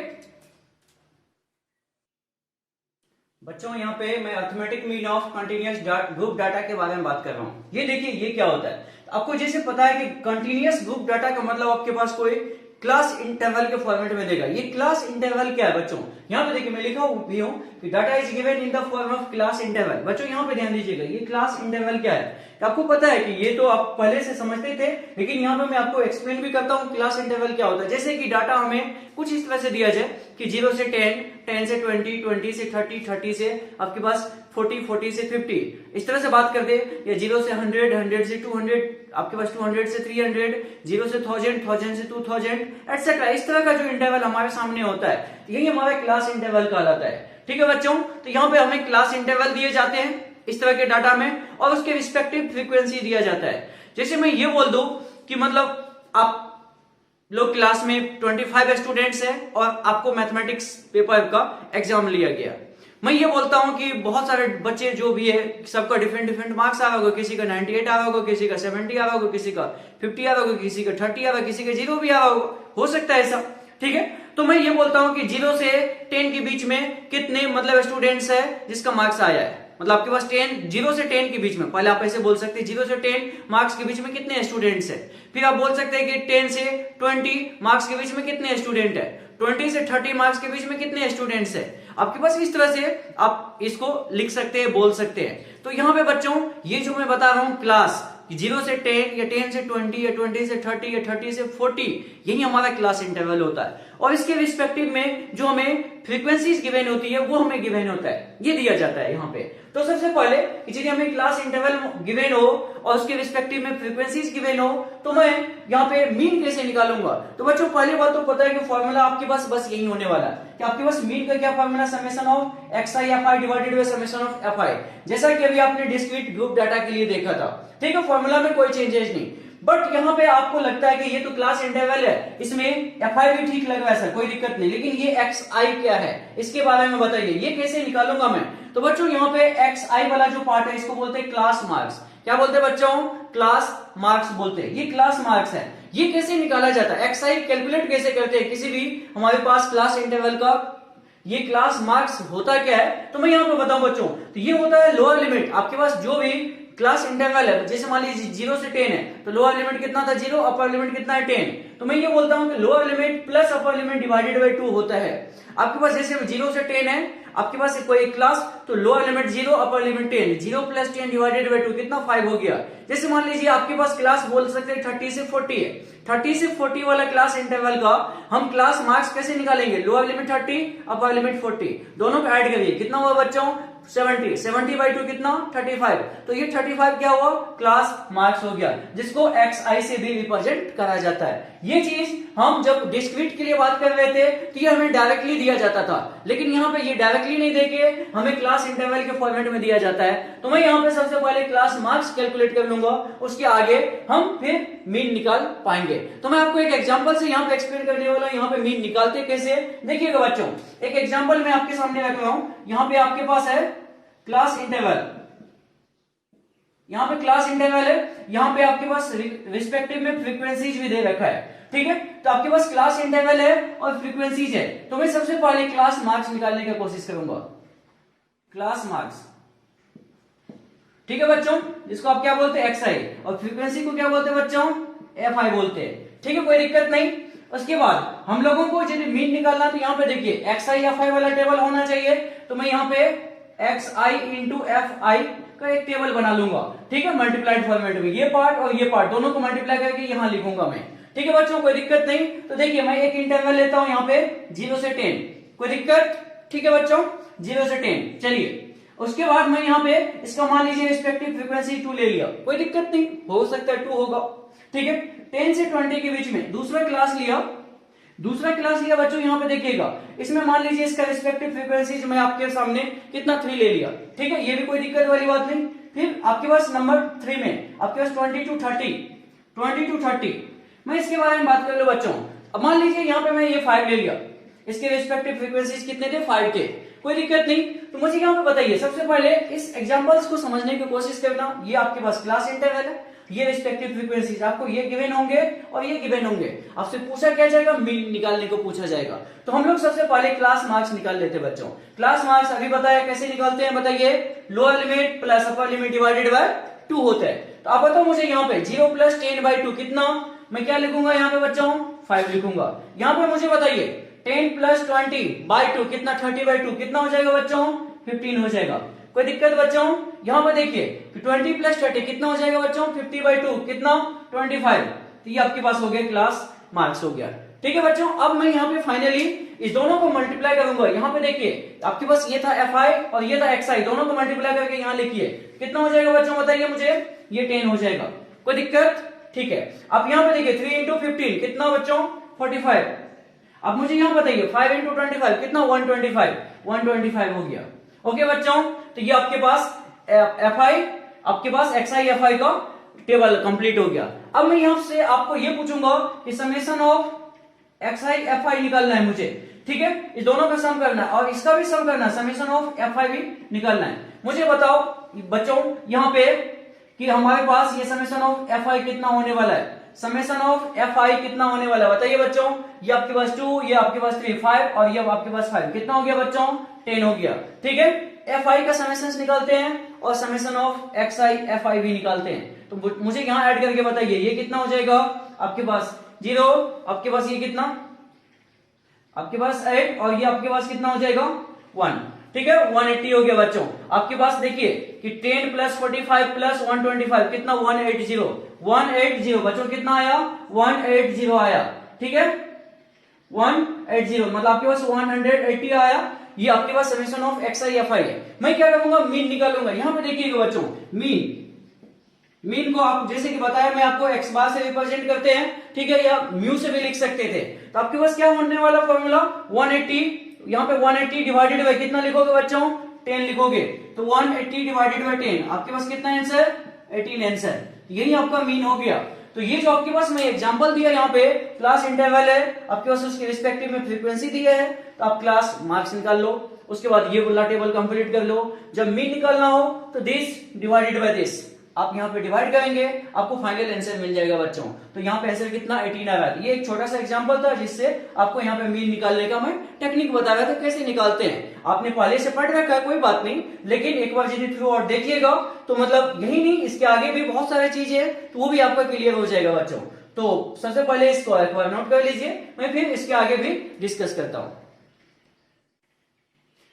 बच्चों, यहाँ पे मैं arithmetic mean of continuous group data के बारे में बात कर रहा हूँ। ये देखिए ये क्या होता है, आपको जैसे पता है कि कंटिन्यूअस ग्रुप डाटा का मतलब आपके पास कोई क्लास इंटरवल के फॉर्मेट में देगा। ये क्लास इंटरवल क्या है बच्चों, यहाँ पे देखिए मैं लिखा भी हूँ कि data is given in the form of class interval. बच्चों यहाँ पे ध्यान दीजिएगा, ये क्लास इंटरवल क्या है, आपको पता है कि ये तो आप पहले से समझते थे, लेकिन यहाँ पे मैं आपको एक्सप्लेन भी करता हूँ क्लास इंटरवल क्या होता है। जैसे कि डाटा हमें कुछ इस तरह से दिया जाए कि 0 से 10, 10 से 20, 20 से 30, 30 से आपके पास 40, 40 से 50, इस तरह से बात कर दे, या 0 से 100, 100 से 200, आपके पास 200 से 300, 0 से 1000, 1000 से 2000 एटसेट्रा। इस तरह का जो इंटरवल हमारे सामने होता है यही हमारा क्लास इंटरवल कहलाता है। ठीक है बच्चों, तो यहाँ पे हमें क्लास इंटरवल दिए जाते हैं इस तरह के डाटा में, और उसके रिस्पेक्टिव फ्रीक्वेंसी दिया जाता है। जैसे मैं ये बोल दूं कि मतलब आप लोग क्लास में 25 स्टूडेंट्स हैं और आपको मैथमेटिक्स पेपर का एग्जाम लिया गया, मैं ये बोलता हूं कि बहुत सारे बच्चे जो भी है सबका डिफरेंट डिफरेंट मार्क्स आया होगा, किसी का 98 आया होगा, किसी का 70 आया होगा, किसी का 50 आया होगा, किसी का 30 आया होगा, किसी का 0 भी आया होगा, हो सकता है ऐसा। ठीक है, तो मैं ये बोलता हूं कि 0 से 10 के बीच में कितने मतलब स्टूडेंट्स है जिसका मार्क्स आया है, मतलब आपके पास 0 से 10 के बीच में, पहले आप ऐसे बोल सकते हैं 0 से 10 मार्क्स के बीच में कितने स्टूडेंट्स है। फिर आप बोल सकते हैं कि 10 से 20 मार्क्स के बीच में कितने स्टूडेंट है, 20 से 30 मार्क्स के बीच में कितने स्टूडेंट्स है। आपके पास इस तरह से आप इसको लिख सकते हैं, बोल सकते हैं। तो यहाँ पे बच्चों ये जो मैं बता रहा हूं क्लास, 0 से 10 या 10 से 20 या 20 से 30 या 30 से 40, यही हमारा क्लास इंटरवल होता है। और इसके रिस्पेक्टिव में जो हमें फ्रीक्वेंसीज गिवन होती है वो हमें गिवन होता है, ये दिया जाता है यहाँ पे। तो सबसे पहले यदि हमें क्लास इंटरवल गिवन हो और उसके रिस्पेक्टिव में फ्रीक्वेंसीज गिवन हो, तो मैं यहाँ पे मीन कैसे निकालूंगा। तो बच्चों पहली बात तो पता है कि फॉर्मूला आपके पास बस यही होने वाला है कि आपके पास मीन का क्या formula, summation of xi fi divided by summation of fi, जैसा कि अभी आपने डिस्क्रीट ग्रुप डाटा के लिए देखा था। ठीक है, फॉर्मूला में कोई चेंजेस नहीं, बट यहाँ पे आपको लगता है कि ये तो क्लास इंटरवल है, इसमें fi भी ठीक लग रहा है सर, कोई दिक्कत नहीं, लेकिन ये xi क्या है इसके बारे में बताइए, ये कैसे निकालूंगा मैं। तो बच्चों यहाँ पे xi वाला जो पार्ट है इसको बोलते हैं क्लास मार्क्स। क्या बोलते हैं बच्चों, क्लास मार्क्स बोलते हैं, ये क्लास मार्क्स है। ये कैसे निकाला जाता है, xi कैलकुलेट कैसे करते हैं किसी भी हमारे पास क्लास इंटरवल का, ये क्लास मार्क्स होता क्या है तो मैं यहाँ पे बताऊं बच्चों। तो ये होता है लोअर लिमिट, आपके पास जो भी क्लास इंटरवल है, जैसे मान लीजिए 0 से 10 है तो लोअर लिमिट कितना था 0, अपर लिमिट कितना है 10, तो मैं ये बोलता हूं कि lower limit plus upper limit divided by 2 होता है। आपके पास जैसे 0 से 10 है आपके पास कोई क्लास, तो lower limit 0 upper limit 10, 0 plus 10 divided by 2 कितना 5 हो गया। जैसे मान लीजिए आपके पास क्लास बोल सकते हैं 30 से 40 है, 30 से 40 वाला क्लास इंटरवल का हम क्लास मार्क्स कैसे निकालेंगे, लोअर लिमिट 30 अपर लिमिट 40, दोनों को ऐड करिए कितना हुआ बच्चों 70, 70 बाई 2 कितना 35, तो ये 35 क्या हुआ क्लास मार्क्स हो गया, जिसको xi से भी रिप्रेजेंट करा जाता है। ये चीज हम जब डिस्क्रीट के लिए बात कर रहे थे तो ये हमें डायरेक्टली दिया जाता था, लेकिन यहाँ पे ये डायरेक्टली नहीं देके हमें क्लास इंटरवल के फॉर्मेट में दिया जाता है। तो मैं यहाँ पे सबसे पहले क्लास मार्क्स कैलकुलेट कर लूंगा, उसके आगे हम फिर मीन निकाल पाएंगे। तो मैं आपको एक एग्जांपल से यहाँ पे एक्सप्लेन करने वाला हूँ, यहाँ पे मीन निकालते कैसे देखिएगा बच्चों। एक एग्जांपल मैं आपके सामने रख रहा हूँ, यहाँ पे आपके पास है क्लास इंटरवल, यहाँ पे क्लास इंटरवल है, यहाँ पे आपके पास रिस्पेक्टिव में फ्रीक्वेंसीज भी दे रखा है। ठीक है। तो आपके पास क्लास इंटरवल है और फ्रीक्वेंसीज है, तो मैं सबसे पहले क्लास मार्क्स निकालने की कोशिश करूंगा, क्लास मार्क्स, ठीक है बच्चों, जिसको आप क्या बोलते हैं XI, और फ्रीक्वेंसी को क्या बोलते हैं बच्चों, FI बोलते हैं, ठीक है, कोई दिक्कत नहीं। उसके बाद हम लोगों को यदि मीन निकालना, तो यहाँ पे देखिए XI FI वाला टेबल होना चाहिए, तो मैं यहाँ पे XI इंटू FI का एक टेबल बना लूंगा, ठीक है, मल्टीप्लाइड फॉर्मेट में, ये पार्ट और ये पार्ट दोनों को मल्टीप्लाई करके यहाँ लिखूंगा मैं, ठीक है बच्चों, कोई दिक्कत नहीं। तो देखिए मैं एक इंटरवल लेता हूं यहाँ पे 0 से 10, कोई दिक्कत, ठीक है बच्चों, 0 से 10, चलिए। उसके बाद मैं यहाँ पे इसका मान लीजिए रिस्पेक्टिव फ्रीक्वेंसी 2 ले लिया, कोई दिक्कत नहीं, हो सकता है 2 होगा, ठीक है। 10 से 20 के बीच में दूसरा क्लास लिया बच्चों, यहाँ पे देखिएगा, इसमें मान लीजिए इसका रिस्पेक्टिव फ्रीक्वेंसी मैं आपके सामने कितना 3 ले लिया, ठीक है, ये भी कोई दिक्कत वाली बात नहीं। फिर आपके पास नंबर 3 में आपके पास 20 to 30, मैं इसके बारे में बात कर लो बच्चों। अब मान लीजिए यहाँ पे मैं ये 5 ले लिया, इसके रिस्पेक्टिव फ्रीक्वेंसीज कितने थे, 5 थे, कोई दिक्कत नहीं। तो मुझे यहाँ पे बताइए, सबसे पहले इस एग्जांपल्स को समझने की कोशिश करना, ये आपके पास क्लास इंटरवल है, ये रिस्पेक्टिव फ्रीक्वेंसीज आपको ये गिवन होंगे और ये गिवन होंगे, आपसे पूछा क्या जाएगा, मीन निकालने को पूछा जाएगा। तो हम लोग सबसे पहले क्लास मार्क्स निकाल लेते हैं बच्चों। क्लास मार्क्स अभी बताया कैसे निकालते हैं, बताइए, lower limit plus upper limit divided by 2 होता है। तो आप बताओ मुझे यहाँ पे 0 प्लस 10/2 कितना, मैं क्या लिखूंगा यहाँ पे बच्चों, 5 लिखूंगा। यहाँ पे मुझे बताइए 10 प्लस 20/2 कितना, 30/2 कितना हो जाएगा बच्चों, 15 हो जाएगा, कोई दिक्कत बच्चों। यहाँ पर देखिए 20 प्लस 30 कितना हो जाएगा बच्चों, 50/2 कितना, 25। तो ये आपके पास हो गया क्लास मार्क्स हो गया, ठीक है बच्चों। अब मैं यहाँ पे फाइनली इस दोनों को मल्टीप्लाई करूंगा, यहाँ पे देखिए आपके पास ये था FI और ये था XI, दोनों को मल्टीप्लाई करके यहाँ लिखिए, कितना हो जाएगा बच्चों, बताइए मुझे, ये 10 हो जाएगा, कोई दिक्कत, ठीक है। अब यहाँ पे देखिए 3 इंटू 15 कितना बच्चों, 45। अब मुझे यहाँ बताइए 5 इंटू 25 कितना, 125 हो गया, ओके बच्चों। तो ये आपके पास FI, आपके पास XI FI का टेबल कंप्लीट हो गया। अब मैं यहाँ से आपको ये पूछूंगा कि समेशन ऑफ XI FI निकालना है मुझे, ठीक है, इस दोनों का सम करना है और इसका भी सम करना है, समेशन ऑफ FI भी निकालना है। मुझे बताओ बच्चों यहाँ पे कि हमारे पास ये समेशन ऑफ FI कितना होने वाला है, समेशन ऑफ FI कितना होने वाला है, बताइए बच्चों। ये आपके पास 2, ये आपके पास 3, 5 और ये आपके पास 5, कितना हो गया बच्चों, 10 हो गया, ठीक है। FI का समेशन निकालते हैं और समेशन ऑफ XI FI भी निकालते हैं। तो मुझे यहाँ ऐड करके बताइए ये कितना हो जाएगा, आपके पास 0, आपके पास ये कितना, आपके पास 8 और ये आपके पास कितना हो जाएगा 1, ठीक है, 180 हो गया बच्चों। आपके पास देखिए कि 10 प्लस 45 प्लस 125 कितना, 180 बच्चों, कितना आया, 180 आया, ठीक है, 180 मतलब आपके पास 180 आया। ये आपके पास समेशन ऑफ XI FI है। मैं क्या करूंगा, मीन निकालूंगा। यहाँ पे देखिएगा बच्चों, मीन को आप जैसे कि बताया मैं आपको x बार से रिप्रेजेंट करते हैं, ठीक है, या म्यू से भी लिख सकते थे। तो आपके पास क्या होने वाला फॉर्मूला, 180, यहाँ पे 180 डिवाइडेड बाय कितना लिखोगे बच्चों, 10 लिखोगे, तो 180 डिवाइडेड बाय 10 आपके पास कितना आंसर, 18 आंसर, यही आपका मीन हो गया। तो ये जो आपके पास मैं एग्जांपल दिया यहाँ पे, क्लास इंटरवल है, आपके पास उसके रिस्पेक्टिव में फ्रीक्वेंसी दिया है, तो आप क्लास मार्क्स निकाल लो। उसके बाद ये वाला टेबल कंप्लीट कर लो। जब मीन निकालना हो तो दिस डिवाइडेड बाय दिस, आप यहाँ पे डिवाइड करेंगे, आपको फाइनल आंसर मिल जाएगा बच्चों। तो यहाँ पे आंसर कितना, 18 आ रहा है। ये एक छोटा सा एग्जांपल था जिससे आपको यहाँ पे मीन निकालने का मैं टेक्निक बता रहा था कैसे निकालते हैं। आपने पहले से पढ़ रखा है कोई बात नहीं, लेकिन एक बार यदि थ्रू आउट देखिएगा तो मतलब यही नहीं, इसके आगे भी बहुत सारी चीजें है, तो वो भी आपका क्लियर हो जाएगा बच्चों। तो सबसे पहले इसको एक बार नोट कर लीजिए, मैं फिर इसके आगे भी डिस्कस करता हूं।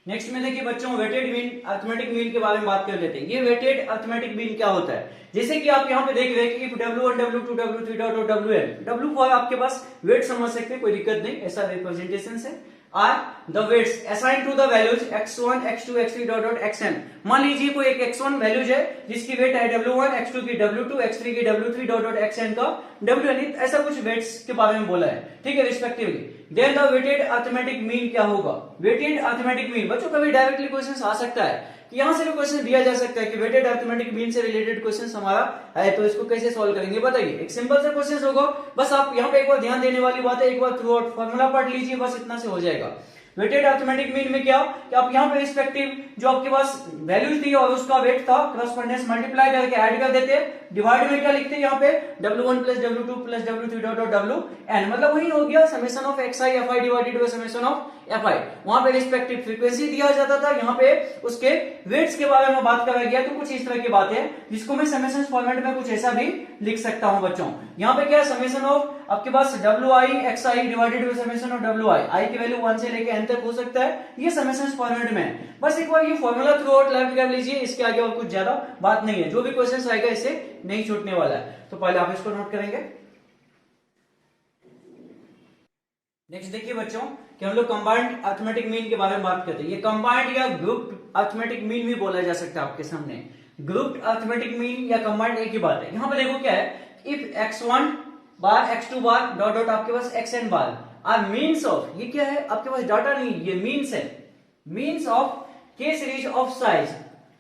नेक्स्ट में देखिए बच्चों, वेटेड मीन, अर्थमेटिक मीन के बारे में बात कर लेते हैं। ये वेटेड अर्थमेटिक मीन क्या होता है, जैसे कि आप यहाँ पे देख रहे हैं कि W1, W2, W3 और WN, W4 आपके पास वेट समझ सकते हैं, कोई दिक्कत नहीं, ऐसा रिप्रेजेंटेशन है। Are the weights assign to the values x1, x2, x3 dot xn। मान लीजिए कोई एक x1 वैल्यूज है जिसकी वेट है W1, x2 की W2, x3 की W3 डॉट xn का WN, ऐसा कुछ वेट्स के बारे में बोला है, ठीक है, respectively. Then the weighted arithmetic mean क्या होगा, वेटेड अर्थमेटिक मीन बच्चों कभी डायरेक्टली क्वेश्चन आ सकता है कि यहां से भी क्वेश्चन दिया जा सकता है कि वेटेड अर्थमेटिक मीन से रिलेटेड क्वेश्चन हमारा है, तो इसको कैसे सॉल्व करेंगे बताइए। एक सिंपल सा क्वेश्चन होगा, बस आप यहाँ पे एक बार ध्यान देने वाली बात है, एक बार थ्रू आउट फॉर्मूला पढ़ लीजिए, बस इतना से हो जाएगा। वेटेड अर्थमेटिक मीन में क्या कि आप यहाँ पे रिस्पेक्टिव जो आपके पास वैल्यू थी और उसका वेट था करस्पॉन्डेंस मल्टीप्लाई करके ऐड कर देते, डिवाइड में क्या लिखते हैं यहाँ पे W1 plus W2 plus W3 dot dot Wn, मतलब वही हो गया summation of xi fi divided by summation of fi। वहां पे रिस्पेक्टिव फ्रीक्वेंसी दिया जाता था, यहाँ पे उसके वेट्स के बारे में बात करा गया। तो कुछ इस तरह की बात है जिसको मैं समेशन फॉर्मेट में कुछ ऐसा भी लिख सकता हूं बच्चों। यहाँ पे क्या समेशन ऑफ आपके पास wi xi divided by summation of wi, i की वैल्यू 1 से लेके n तक हो सकता है, ये समेशन फॉर्मेट में। बस एक बार ये फॉर्मूला थ्रू आउट लर्न कर लीजिए, इसके आगे और कुछ ज्यादा बात नहीं है। जो भी क्वेश्चन आएगा इससे नहीं छूटने वाला है, तो पहले आप इसको नोट करेंगे। नेक्स्ट देखिए बच्चों कि हम लोग कंबाइंड अर्थमेटिक मीन के बारे में बात करते हैं। ये कंबाइंड या ग्रुप्ड अर्थमेटिक मीन भी बोला जा सकता है आपके सामने। ग्रुप्ड अर्थमेटिक मीन या कंबाइंड एक ही बात है। यहाँ पे देखो क्या है, if x1 bar x2 bar dot dot आपके पास xn bar are means of, ये क्या है आपके पास डाटा नहीं, ये मीन्स है, मीन्स ऑफ के सीरीज ऑफ साइज।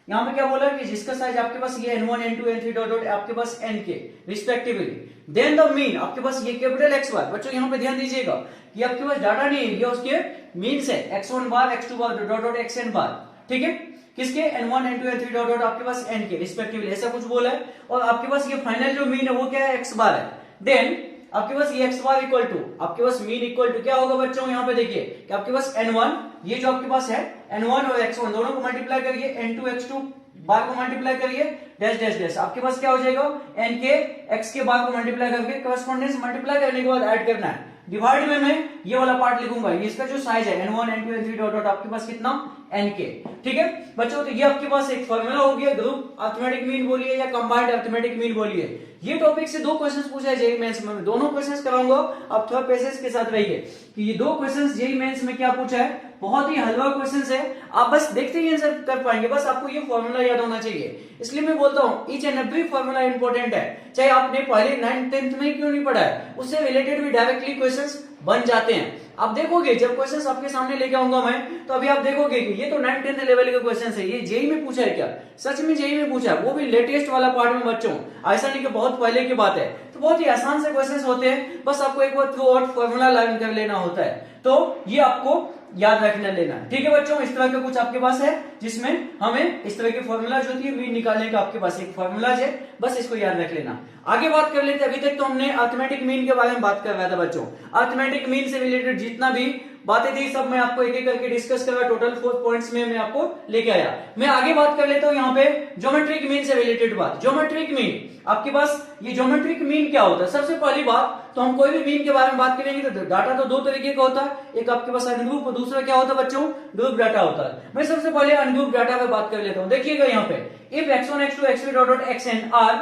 यहाँ पे क्या बोला कि जिसका साइज आपके पास ये n1 n2 n3 dot dot आपके पास n के रिस्पेक्टिवली, देन द मीन आपके पास ये कैपिटल X बार। बच्चों यहाँ पे ध्यान दीजिएगा कि आपके पास डाटा नहीं है, ये उसके मीन्स है, x1 bar x2 bar dot dot xn बार, ठीक है, किसके n1 n2 n3 dot dot आपके पास n के रिस्पेक्टिवली, ऐसा कुछ बोला है। और आपके पास ये फाइनल जो मीन है वो क्या है, x बार है। देन आपके पास ये x बार इक्वल टू आपके पास मीन इक्वल टू क्या होगा बच्चों, यहाँ पे देखिए कि आपके पास n1, ये जो आपके पास है n1 और x1 दोनों को मल्टीप्लाई करिए, n2 x2 बार को मल्टीप्लाई करिए, डैश डैश डैश, आपके पास क्या हो जाएगा, n के x के बार को मल्टीप्लाई करके करस्पॉन्डेंस मल्टीप्लाई करने के बाद ऐड करना है। डिवाइड में मैं ये वाला पार्ट लिखूंगा, ये इसका जो साइज है n1 n2 n3 dot dot आपके पास कितना n के, ठीक है बच्चों। तो ये आपके पास एक फॉर्मूला हो गया, ग्रुप अर्थमेटिक मीन बोलिए या कंबाइंड अर्थमेटिक मीन बोलिए। ये टॉपिक से 2 क्वेश्चंस पूछा है जेईई मेंस में, दोनों क्वेश्चंस कराऊंगा, आप थोड़ा पेशेंस के साथ रहिए कि ये 2 क्वेश्चंस जेईई मेंस में क्या पूछा है, बहुत ही हलवा क्वेश्चंस है, आप बस देखते ही आंसर कर पाएंगे, बस आपको ये फॉर्मूला याद होना चाहिए। इसलिए मैं बोलता हूँ each and every formula important है, चाहे आपने पहले 9th 10th में क्यों नहीं पढ़ा है, उससे रिलेटेड भी डायरेक्टली क्वेश्चंस बन जाते हैं। आप देखोगे जब क्वेश्चंस आपके सामने लेके आऊंगा मैं, तो अभी आप देखोगे कि ये तो 9th 10th लेवल के क्वेश्चंस है, ये जेईई में पूछा है क्या, सच में जेईई में पूछा है, वो भी लेटेस्ट वाला पार्ट में बच्चों, ऐसा नहीं कि बहुत पहले की बात है। तो बहुत ही आसान से क्वेश्चंस होते हैं, बस आपको एक बार थ्रू आउट फॉर्मूला लर्न कर लेना होता है, तो ये आपको याद रखने लेना, ठीक है बच्चों। इस तरह का कुछ आपके पास है जिसमें हमें इस तरह की फॉर्मूला जो होती है मीन निकालने का आपके पास एक फॉर्मूला है, बस इसको याद रख लेना। आगे बात कर लेते हैं, अभी तक तो हमने अर्थमेटिक मीन के बारे में बात कर रहा था बच्चों। अर्थमेटिक मीन से रिलेटेड जितना भी बातें थी सब मैं आपको एक एक करके डिस्कस कर रहा, टोटल 4 पॉइंट्स में मैं आपको लेके आया। मैं आगे बात कर लेता हूं यहाँ पे ज्योमेट्रिक मीन से रिलेटेड बात। ज्योमेट्रिक मीन आपके पास, ये ज्योमेट्रिक मीन क्या होता है, सबसे पहली बात तो हम कोई भी मीन के बारे में बात करेंगे तो डाटा तो 2 तरीके का होता है, एक आपके पास अनग्रुप और दूसरा क्या होता है बच्चों, ग्रुप डाटा होता है। मैं सबसे पहले अनग्रुप डाटा पे बात कर लेता हूं। देखिएगा यहाँ पे if x1 x2 x3 dot dot xn are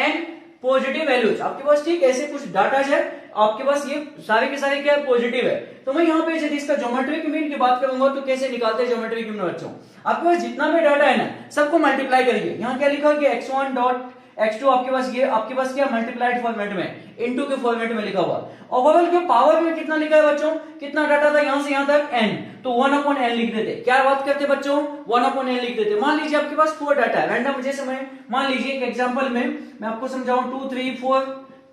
n positive values आपके पास, ठीक ऐसे कुछ डाटा है आपके पास, ये सारे के सारे क्या है, पॉजिटिव है। तो मैं यहाँ पे यदि इसका ज्योमेट्रिक मीन की बात करूंगा तो कैसे निकालते हैं ज्योमेट्रिक मीन बच्चों, आपके पास जितना भी डाटा है ना सबको मल्टीप्लाई करिए। यहाँ क्या लिखा कि x1 डॉट x2 आपके पास, ये आपके पास क्या मल्टीप्लाइड फॉर्मेट में, इनटू के फॉर्मेट में लिखा हुआ। ओवरऑल के पावर में कितना लिखा है बच्चों, कितना डाटा था यहां से यहां तक n, तो 1/n लिख देते। क्या बात करते बच्चों, 1/n लिख देते। मान लीजिए आपके पास 4 डाटा है रैंडम, जैसे मैं मान लीजिए एक एग्जांपल में मैं आपको समझाऊं 2 3 4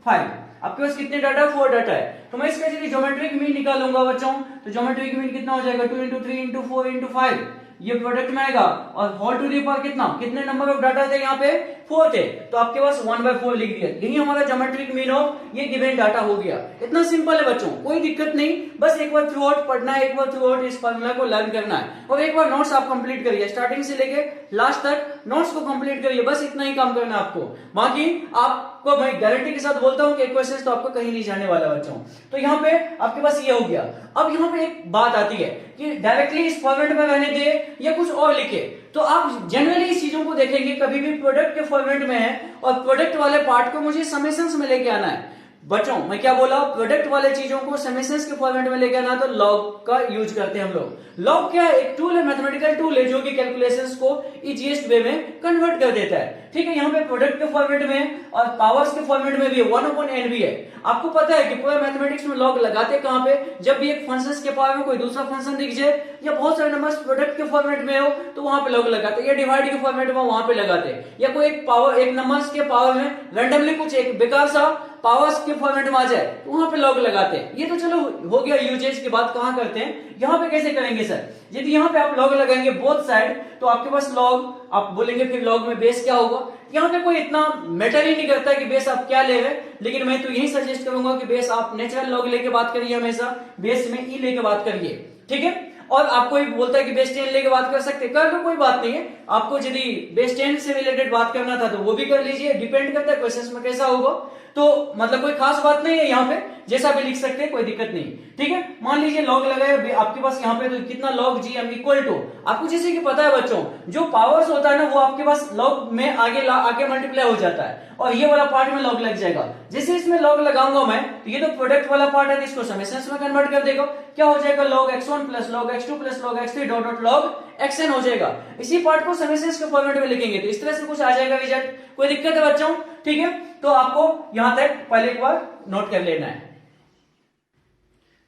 5, आपके पास कितने डाटा, 4 डाटा है। तो मैं इसका यदि ज्योमेट्रिक मीन निकालूंगा बच्चों, तो ज्योमेट्रिक मीन कितना हो जाएगा, 2 × 3 × 4 × 5, ये प्रोडक्ट में आएगा। और होल टू दी पावर कितना, कितने नंबर ऑफ डाटा थे यहाँ पे, 4 थे, तो आपके पास 1/4 लिख दिया। यही हमारा ज्योमेट्रिक मीन ऑफ ये गिवन डाटा हो गया। इतना सिंपल है बच्चों, कोई दिक्कत नहीं, बस एक बार थ्रू आउट पढ़ना है, एक बार थ्रू आउट इस फॉर्मूला को लर्न करना है, और एक बार नोट्स आप कंप्लीट करिए, स्टार्टिंग से लेके लास्ट तक नोट्स को कंप्लीट करिए, बस इतना ही काम करना है आपको। बाकी आपको मैं गारंटी के साथ बोलता हूं कि क्वेश्चन तो आपको कहीं नहीं जाने वाला बच्चों। तो यहाँ पे आपके पास ये हो गया। अब यहाँ पे एक बात आती है कि डायरेक्टली इस फॉर्मेट में रहने दे या कुछ और लिखे, तो आप जनरली इस चीजों को देखेंगे, कभी भी प्रोडक्ट के फॉर्मेट में है और प्रोडक्ट वाले पार्ट को मुझे समेशंस में लेके आना है बच्चों। मैं क्या बोला, प्रोडक्ट वाले चीजों को समेशंस के फॉर्मेट में लेके आना, तो लॉग का यूज करते हैं हम लोग। लॉग क्या है, एक टूल है, मैथमेटिकल टूल है जो कि कैलकुलेशंस को इजीएस्ट वे में कन्वर्ट कर देता है, ठीक है। यहाँ पे प्रोडक्ट के फॉर्मेट में और पावर्स के फॉर्मेट में भी 1/n भी है। आपको पता है कि पूरा मैथमेटिक्स में लॉग लगाते कहां पे, जब भी एक फंक्शन के पावर में कोई दूसरा फंक्शन दिख जाए या बहुत सारे नंबर्स प्रोडक्ट के फॉर्मेट में हो तो वहां पे लॉग लगाते, या डिवाइड के फॉर्मेट में वहां पे लगाते, या कोई एक पावर, एक नंबर्स के पावर में रैंडमली कुछ एक बेकार सा पावर्स के फॉर्मेट में आ जाए तो वहां पे लॉग लगाते हैं। ये तो चलो हो गया यूजेज की बात, कहां करते हैं, यहाँ पे कैसे करेंगे सर? यदि यहाँ पे आप लॉग लगाएंगे बोथ साइड तो आपके पास लॉग, आप बोलेंगे फिर लॉग में बेस क्या होगा? यहाँ पे कोई इतना मैटर ही नहीं करता कि बेस आप क्या ले रहे, लेकिन मैं तो यही सजेस्ट करूंगा कि बेस आप नेचुरल लॉग लेके बात करिए, हमेशा बेस में ई लेके बात करिए, ठीक है। और आपको भी बोलता है कि बेस 10 लेके बात कर सकते, कर लो, कोई बात नहीं है। आपको यदि बेस 10 से रिलेटेड बात करना था तो वो भी कर लीजिए, डिपेंड करता है क्वेश्चन में कैसा होगा। तो मतलब कोई खास बात नहीं है, यहाँ पे जैसा भी लिख सकते हैं, कोई दिक्कत नहीं, ठीक है। मान लीजिए लॉग लगाया आपके पास यहाँ पे, तो कितना log G M equal to, आपको जैसे कि पता है बच्चों, जो पावर्स होता है ना वो आपके पास लॉग में आगे मल्टीप्लाई हो जाता है, और ये वाला पार्ट में लॉग लग जाएगा। जैसे इसमें लॉग लगाऊंगा मैं, तो ये तो प्रोडक्ट वाला पार्ट है, इसको समेशंस में कन्वर्ट कर देगा, क्या हो जाएगा? Log x1 plus log x2 plus log x3 dot dot log xn हो जाएगा। इसी पार्ट को समेशंस के फॉर्मेट में लिखेंगे तो इस तरह से कुछ आ जाएगा रिजल्ट। कोई दिक्कत है बच्चों? ठीक है, तो आपको यहां तक पहले एक बार नोट कर लेना है।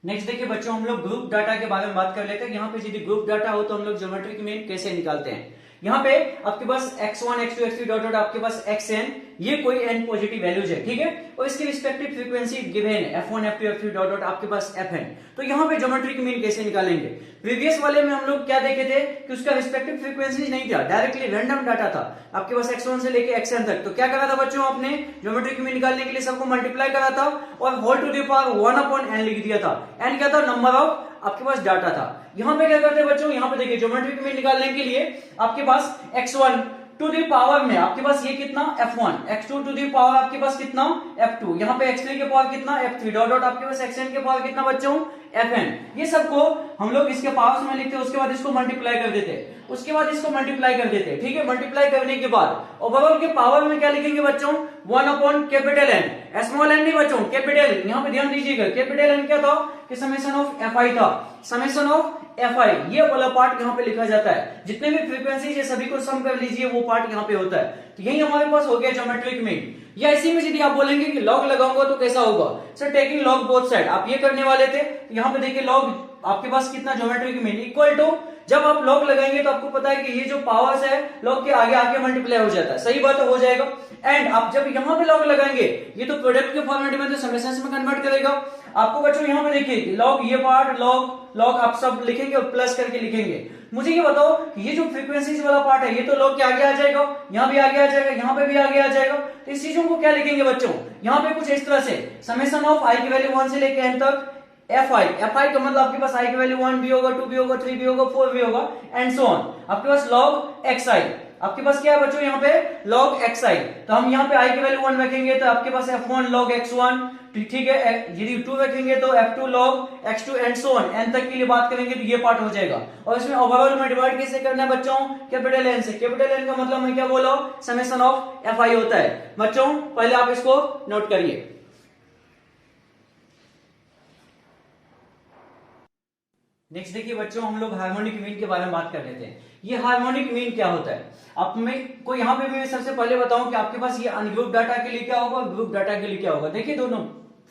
नेक्स्ट देखिए बच्चों, हम लोग ग्रुप डाटा के बारे में बात कर लेते हैं। यहाँ पे यदि ग्रुप डाटा हो तो हम लोग ज्योमेट्रिक मीन कैसे निकालते हैं। यहाँ पे आपके पास x1 x2 x3 dot dot आपके पास xn, ये कोई n पॉजिटिव वैल्यूज है, ठीक है, और इसकी रिस्पेक्टिव फ्रीक्वेंसी गिवन है f1 f2 f3 dot dot आपके पास fn। तो यहाँ पे ज्योमेट्रिक मीन कैसे निकालेंगे? प्रीवियस वाले में हम लोग क्या देखे थे कि उसका रिस्पेक्टिव फ्रीक्वेंसी नहीं था, डायरेक्टली रैंडम डाटा था आपके पास x1 से लेके xn तक। तो क्या करा था बच्चों, आपने ज्योमेट्रिक मीन निकालने के लिए सबको मल्टीप्लाई करा था और whole to the power 1 upon n लिख दिया था। n क्या था? नंबर ऑफ आपके पास डाटा था। यहाँ पे क्या करते हैं बच्चों, यहाँ पे देखिए ज्योमेट्रिक मीन निकालने के लिए आपके पास x1 टू दी पावर में आपके पास ये कितना f1, x2 to the power आपके पास कितना f2, यहाँ पे x3 के पावर कितना f3 डॉट डॉट आपके पास xn के पावर कितना बच्चों fn। ये सबको हम लोग इसके पावर्स में लिखते हैं, उसके बाद इसको मल्टीप्लाई कर देते हैं, उसके बाद इसको मल्टीप्लाई कर देते हैं, ठीक है। मल्टीप्लाई करने के बाद ओवरऑल के पावर में क्या लिखेंगे बच्चों? 1 upon capital N, small n नहीं बच्चों, कैपिटल। यहाँ पे ध्यान दीजिएगा, कैपिटल N क्या था कि समेशन ऑफ fi था, समेशन ऑफ fi, ये वाला पार्ट यहाँ पे लिखा जाता है। जितने भी फ्रीक्वेंसी है सभी को सम कर लीजिए, वो पार्ट यहाँ पे होता है। तो यही हमारे पास हो गया ज्योमेट्रिक मीन। या इसी में यदि आप बोलेंगे कि लॉग लगाऊंगा तो कैसा होगा sir? Taking log both side, आप ये करने वाले थे। तो यहाँ पे देखिए लॉग आपके पास कितना ज्योमेट्रिक मीन इक्वल टू, जब आप लॉग लगाएंगे तो आपको पता है कि ये जो पावर्स है लॉग के आगे आगे मल्टीप्लाई हो जाता है, सही बात हो जाएगा। एंड आप जब यहाँ पे लॉग लगाएंगे, ये तो प्रोडक्ट के फॉर्मेट में तो समेशंस में कन्वर्ट करेगा। आपको बच्चों यहाँ पे देखिए लॉग, ये पार्ट लॉग लॉग आप सब लिखेंगे और प्लस करके लिखेंगे। मुझे ये बताओ ये जो फ्रीक्वेंसीज वाला पार्ट है ये तो लॉग के आगे आ जाएगा, यहाँ भी आगे आ जाएगा, यहाँ पे भी आगे आ जाएगा। तो इस चीजों को क्या लिखेंगे बच्चों? यहाँ पे कुछ इस तरह से समेशन ऑफ i की वैल्यू 1 से लेके n तक fi का मतलब आपके पास i की वैल्यू 1 भी होगा, 2 भी होगा, 3 भी होगा, 4 भी होगा एंड सो ऑन। आपके पास log xi, आपके पास क्या है बच्चों यहाँ पे log xi। तो हम यहाँ पे i की वैल्यू 1 रखेंगे तो आपके पास f1 log x1, ठीक है। यदि 2 रखेंगे तो f2 log x2 and so on, n तक के लिए बात करेंगे तो ये पार्ट हो जाएगा। और इसमें ओवरऑल में डिवाइड कैसे करना है बच्चों? कैपिटल N से। कैपिटल N का मतलब मैं क्या बोला? समेशन ऑफ fi होता है। बच्चों पहले आप इसको नोट करिए। नेक्स्ट देखिए बच्चों, हम लोग हार्मोनिक मीन के बारे में बात कर लेते हैं। ये हार्मोनिक मीन क्या होता है? आप में को यहाँ पे भी मैं सबसे पहले बताऊं कि आपके पास ये अनग्रुप डाटा के लिए क्या होगा, ग्रुप डाटा के लिए क्या होगा। देखिए दोनों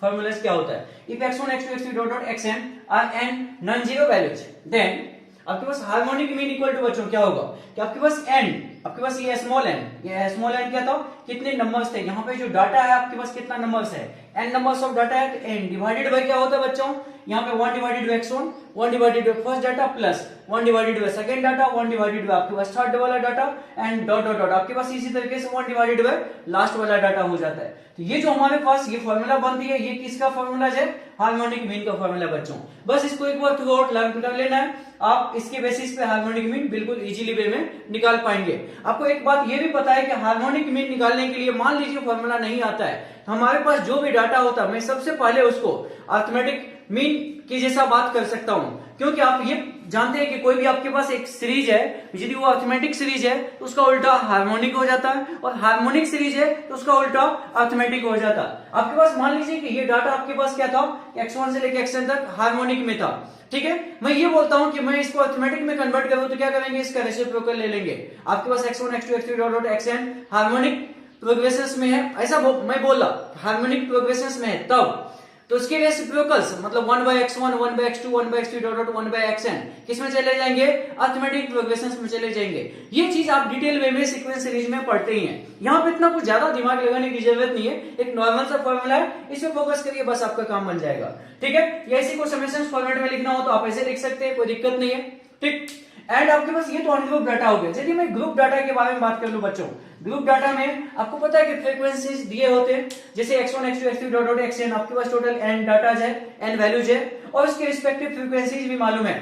फॉर्मूलाज क्या होता है। If x1 x2 x3 dot dot xn are n non zero values, then आपके पास हार्मोनिक मीन इक्वल टू बच्चों क्या होगा कि आपके पास n, आपके पास ये स्मॉल n क्या था? कितने नंबर्स थे? यहाँ पे जो डाटा है आपके पास कितना नंबर्स है? n नंबर्स ऑफ डाटा है तो n डिवाइडेड बाय क्या होता है बच्चों? यहाँ पे 1 divided by x1, 1 divided by first data plus 1 divided by second data, 1 divided by आपके पास थर्ड वाला data and dot dot dot आपके पास इसी तरीके से 1 डिवाइडेड बाय लास्ट वाला डाटा हो जाता है। तो ये जो हमारे पास ये फॉर्मूला बनती है, ये किसका फॉर्मूला है? हार्मोनिक मीन का फॉर्मूला बच्चों। बस इसको एक बार थ्रू आउट लर्न कर लेना है, आप इसके बेसिस पे हार्मोनिक मीन बिल्कुल इजीली वे में निकाल पाएंगे। आपको एक बात ये भी पता है कि हार्मोनिक मीन निकालने के लिए मान लीजिए फॉर्मूला नहीं आता है, हमारे पास जो भी डाटा होता है मैं सबसे पहले उसको अरिथमेटिक मीन की जैसा बात कर सकता हूं, क्योंकि आप ये जानते हैं कि कोई भी आपके पास एक सीरीज है, यदि वो अरिथमेटिक सीरीज है तो उसका उल्टा हार्मोनिक हो जाता है, और हार्मोनिक सीरीज है तो उसका उल्टा अरिथमेटिक हो जाता है। आपके पास मान लीजिए कि ये डाटा आपके पास क्या था? x1 से लेकर xn तक हार्मोनिक में था, ठीक है। मैं ये बोलता हूं कि मैं इसको अरिथमेटिक में कन्वर्ट करूं तो क्या करेंगे? इसका रेसिप्रोकल ले लेंगे। आपके पास x1 x2 x3 dot dot xn harmonic progressions में है, ऐसा मैं बोला हार्मोनिक प्रोग्रेशंस में है, तब तो उसके रेसिप्रोकल्स मतलब 1/x1, 1/x2, 1/x3 dot dot 1/xn किसमें चले जाएंगे, अरिथमेटिक प्रोग्रेशंस में चले जाएंगे। ये चीज आप डिटेल वे में सीक्वेंस सीरीज में पढ़ते ही हैं, यहाँ पे इतना कुछ ज्यादा दिमाग लगाने की जरूरत नहीं है, एक नॉर्मल सा फॉर्मूला है, इसमें फोकस करिए बस आपका काम बन जाएगा। ठीक है, या इसी को समेशंस फॉर्मेट में लिखना हो तो आप ऐसे लिख सकते हैं, कोई दिक्कत नहीं है। ठीक, एंड आपके पास ये तो अनग्रुप डाटा हो गया। चलिए मैं ग्रुप डाटा के बारे में बात कर लूं बच्चों। ग्रुप डाटा में आपको पता है कि फ्रीक्वेंसीज दिए होते हैं, जैसे x1, x2, x3 dot dot xn, आपके पास टोटल n डाटाज है, n वैल्यूज है, और उसके रिस्पेक्टिव फ्रीक्वेंसीज भी मालूम है।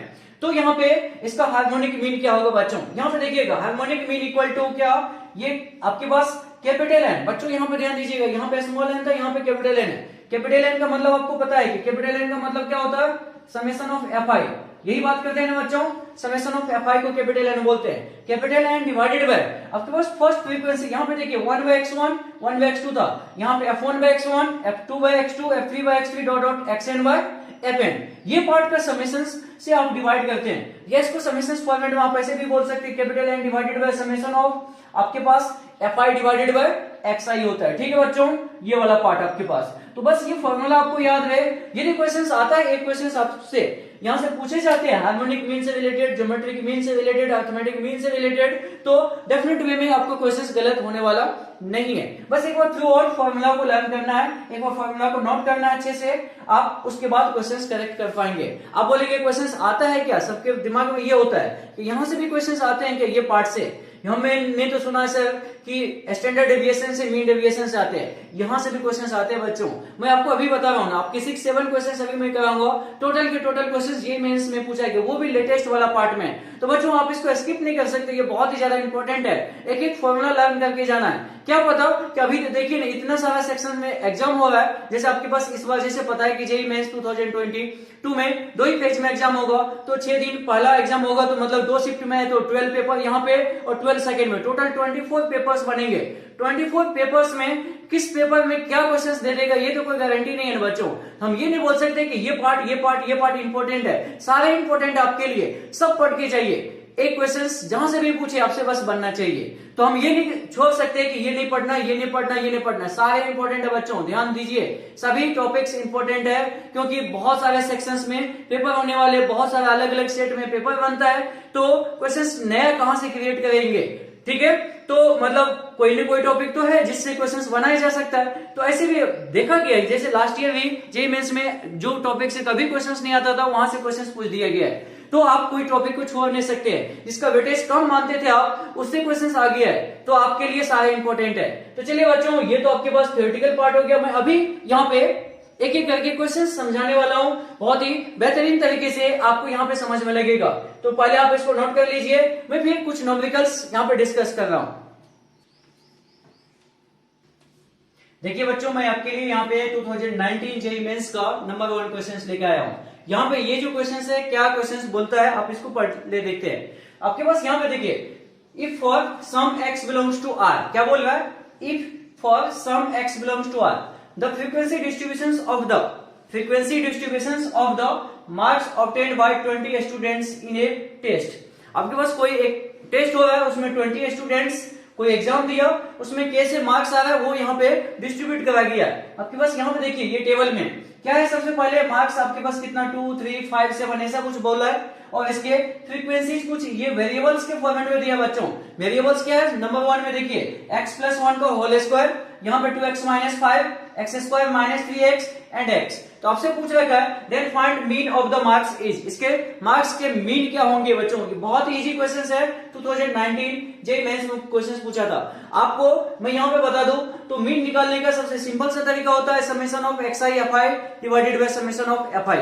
तो यहाँ पे इसका हार्मोनिक मीन क्या होगा बच्चों, यहाँ पे देखिएगा हार्मोनिक मीन इक्वल टू क्या, ये आपके पास कैपिटल एन, बच्चों यहाँ पे ध्यान दीजिएगा, यहाँ पे स्मॉल एन था, यहाँ पे कैपिटल एन है। कैपिटल एन का मतलब आपको पता है कि कैपिटल एन का मतलब क्या होता है, समेशन ऑफ एफ आई, यही बात करते हैं ना बच्चों, समेशन ऑफ एफ आई को कैपिटल एन बोलते हैं। कैपिटल एन डिवाइडेड बाय आपके पास फर्स्ट फ्रीक्वेंसी, यहाँ पे देखिए 1/x1, 1/x2 था, यहाँ पे f1/x1, f2/x2, f3/x3 dot dot xn/fn, ये पार्ट का समेशंस से आप डिवाइड करते हैं, या इसको समेशंस फॉर्मेट में आप ऐसे भी बोल सकते हैं, capital N divided by summation of आपके पास F I divided by X I होता है। ठीक है बच्चों, ये वाला पार्ट आपके पास, तो बस ये फॉर्मूला आपको याद रहे। यदि क्वेश्चंस आता है, एक क्वेश्चंस आपसे यहां से पूछे जाते हैं हार्मोनिक मीन से रिलेटेड, ज्योमेट्रिक मीन से रिलेटेड, अरिथमेटिक मीन से रिलेटेड, तो डेफिनेट वे में आपको क्वेश्चंस गलत होने वाला नहीं है। बस एक बार थ्रू आउट फॉर्मूला को लर्न करना है, एक बार फॉर्मूला को नोट करना है अच्छे से, आप उसके बाद क्वेश्चंस करेक्ट कर पाएंगे। आप बोलेंगे क्वेश्चंस आता है क्या, सबके दिमाग में ये होता है कि यहां से भी क्वेश्चंस आते हैं क्या, ये पार्ट से हमने तो सुना है सर कि स्टैंडर्ड डेविएशन से मीन डेविएशन से आते हैं, यहां से भी क्वेश्चंस आते हैं बच्चों। मैं आपको अभी बता रहा हूं ना, आपके 6-7 क्वेश्चंस अभी मैं कराऊंगा, टोटल के टोटल क्वेश्चंस ये मेंस में पूछा गया, वो भी लेटेस्ट वाला पार्ट में। तो बच्चों आप इसको स्किप नहीं कर सकते, ये बहुत ही ज्यादा इंपॉर्टेंट है, एक एक फॉर्मूला लर्न करके जाना है। क्या पता कि अभी देखिए ना इतना सारा सेक्शन में एग्जाम हो रहा है, जैसे आपके पास इस बार जैसे पता है कि जेईई मेंस 2022 में 2 ही फेज में एग्जाम होगा, तो 6 दिन पहला एग्जाम होगा, तो मतलब 2 शिफ्ट में है, तो 12 पेपर यहाँ पे और 12 सेकंड में, टोटल 24 पेपर्स बनेंगे। 24 पेपर्स में किस पेपर में क्या क्वेश्चंस दे देगा ये तो कोई गारंटी नहीं है बच्चों। हम ये नहीं बोल सकते कि ये पार्ट इंपॉर्टेंट है, सारे इंपॉर्टेंट आपके लिए, सब पढ़ के जाइए, एक क्वेश्चंस जहां से भी पूछे आपसे बस बनना चाहिए। तो हम ये नहीं छोड़ सकते कि ये नहीं पढ़ना, ये नहीं पढ़ना, ये नहीं पढ़ना, सारे इंपॉर्टेंट है बच्चों, ध्यान दीजिए, सभी टॉपिक्स इंपॉर्टेंट है, क्योंकि बहुत सारे सेक्शंस में पेपर होने वाले, बहुत सारे अलग अलग सेट में पेपर बनता है, तो क्वेश्चंस नया कहां से क्रिएट करेंगे। ठीक है, तो मतलब कोई ना कोई टॉपिक तो है जिससे क्वेश्चंस बनाया जा सकता है। तो ऐसे भी देखा गया है, जैसे लास्ट ईयर भी जेईई मेंस में जो टॉपिक से कभी क्वेश्चंस नहीं आता था, वहां से क्वेश्चंस पूछ दिया गया है। तो आप कोई टॉपिक को छोड़ नहीं सकते हैं, जिसका वेटेज कम मानते थे आप, उससे क्वेश्चंस आ गया है, तो आपके लिए सारे इंपॉर्टेंट है। तो चलिए बच्चों, ये तो आपके पास थ्योरेटिकल पार्ट हो गया। मैं अभी यहाँ पे एक एक करके क्वेश्चन समझाने वाला हूं, बहुत ही बेहतरीन तरीके से आपको यहाँ पे समझ में लगेगा। तो पहले आप इसको नोट कर लीजिए, मैं फिर कुछ न्यूमेरिकल्स यहाँ पे डिस्कस कर रहा हूं। देखिए बच्चों, मैं आपके लिए यहाँ पे 2019 जेईई मेंस का नंबर 1 क्वेश्चन लेके आया हूँ। यहाँ पे ये जो क्वेश्चन है, क्या क्वेश्चन बोलता है, आप इसको पढ़ ले देखते हैं। आपके पास यहाँ पे देखिए, if for some x belongs to r, क्या बोल रहा है, if for some x belongs to r the frequency distributions of the marks obtained by 20 students in a test। आपके पास कोई एक टेस्ट हो रहा है, उसमें 20 स्टूडेंट्स कोई एग्जाम दिया, उसमें कैसे मार्क्स आ रहा है वो यहाँ पे डिस्ट्रीब्यूट करा गया है। आपके पास यहाँ पे देखिए, ये टेबल में क्या है, सबसे पहले मार्क्स आपके पास कितना 2, 3, 5, 7 ऐसा कुछ बोला है, और इसके फ्रीक्वेंसीज कुछ ये वेरिएबल्स के फॉर्मेट में दिया बच्चों। वेरिएबल्स क्या है, नंबर 1 में देखिए x+1 का होल स्क्वायर, यहाँ पे 2x - 5, x² - 3x and x। तो आपसे पूछ रखा है then find mean of the marks is, इसके मार्क्स के मीन क्या होंगे बच्चों। बहुत ही इजी क्वेश्चन है, 2019 जेईई मेंस में क्वेश्चन पूछा था। आपको मैं यहाँ पे बता दूं तो मीन निकालने का सबसे सिंपल सा तरीका होता है summation of xi fi divided by summation of fi।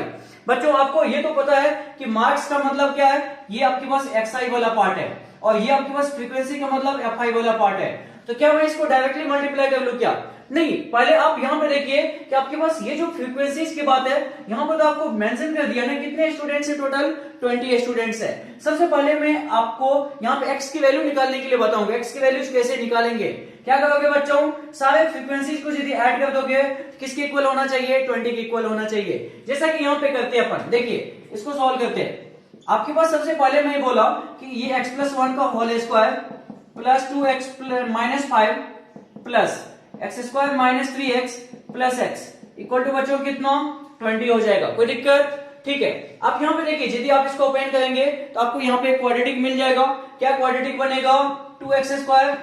बच्चों आपको ये तो पता है कि मार्क्स का मतलब क्या है, ये आपके पास xi वाला पार्ट है, और ये आपके पास फ्रीक्वेंसी का मतलब fi वाला पार्ट है। तो क्या मैं इसको डायरेक्टली मल्टीप्लाई कर लूं क्या, नहीं, पहले आप यहाँ पे देखिए कि आपके पास ये जो फ्रीक्वेंसीज की बात है, यहाँ पर तो आपको मेंशन कर दिया ना कितने स्टूडेंट्स है, टोटल 20 स्टूडेंट्स है। सबसे पहले मैं आपको यहाँ पे x की वैल्यू निकालने के लिए बताऊंगा, x की वैल्यूज कैसे निकालेंगे। क्या करोगे बच्चों, सारे फ्रीक्वेंसीज को यदि ऐड कर दोगे किसके इक्वल होना चाहिए, 20 के इक्वल होना चाहिए, जैसा कि यहाँ पे करते हैं अपन। देखिए इसको सॉल्व करते हैं। आपके पास सबसे पहले मैं बोला कि ये x+1 का whole square plus 2x - 5 plus x² - 3x plus x equal to बच्चों कितना 20 हो जाएगा। कोई दिक्कत? ठीक है। आप यहाँ पे देखिए, यदि आप इसको ओपन करेंगे तो आपको यहाँ पे क्वाड्रेटिक मिल जाएगा। क्या क्वाड्रेटिक बनेगा? 2x²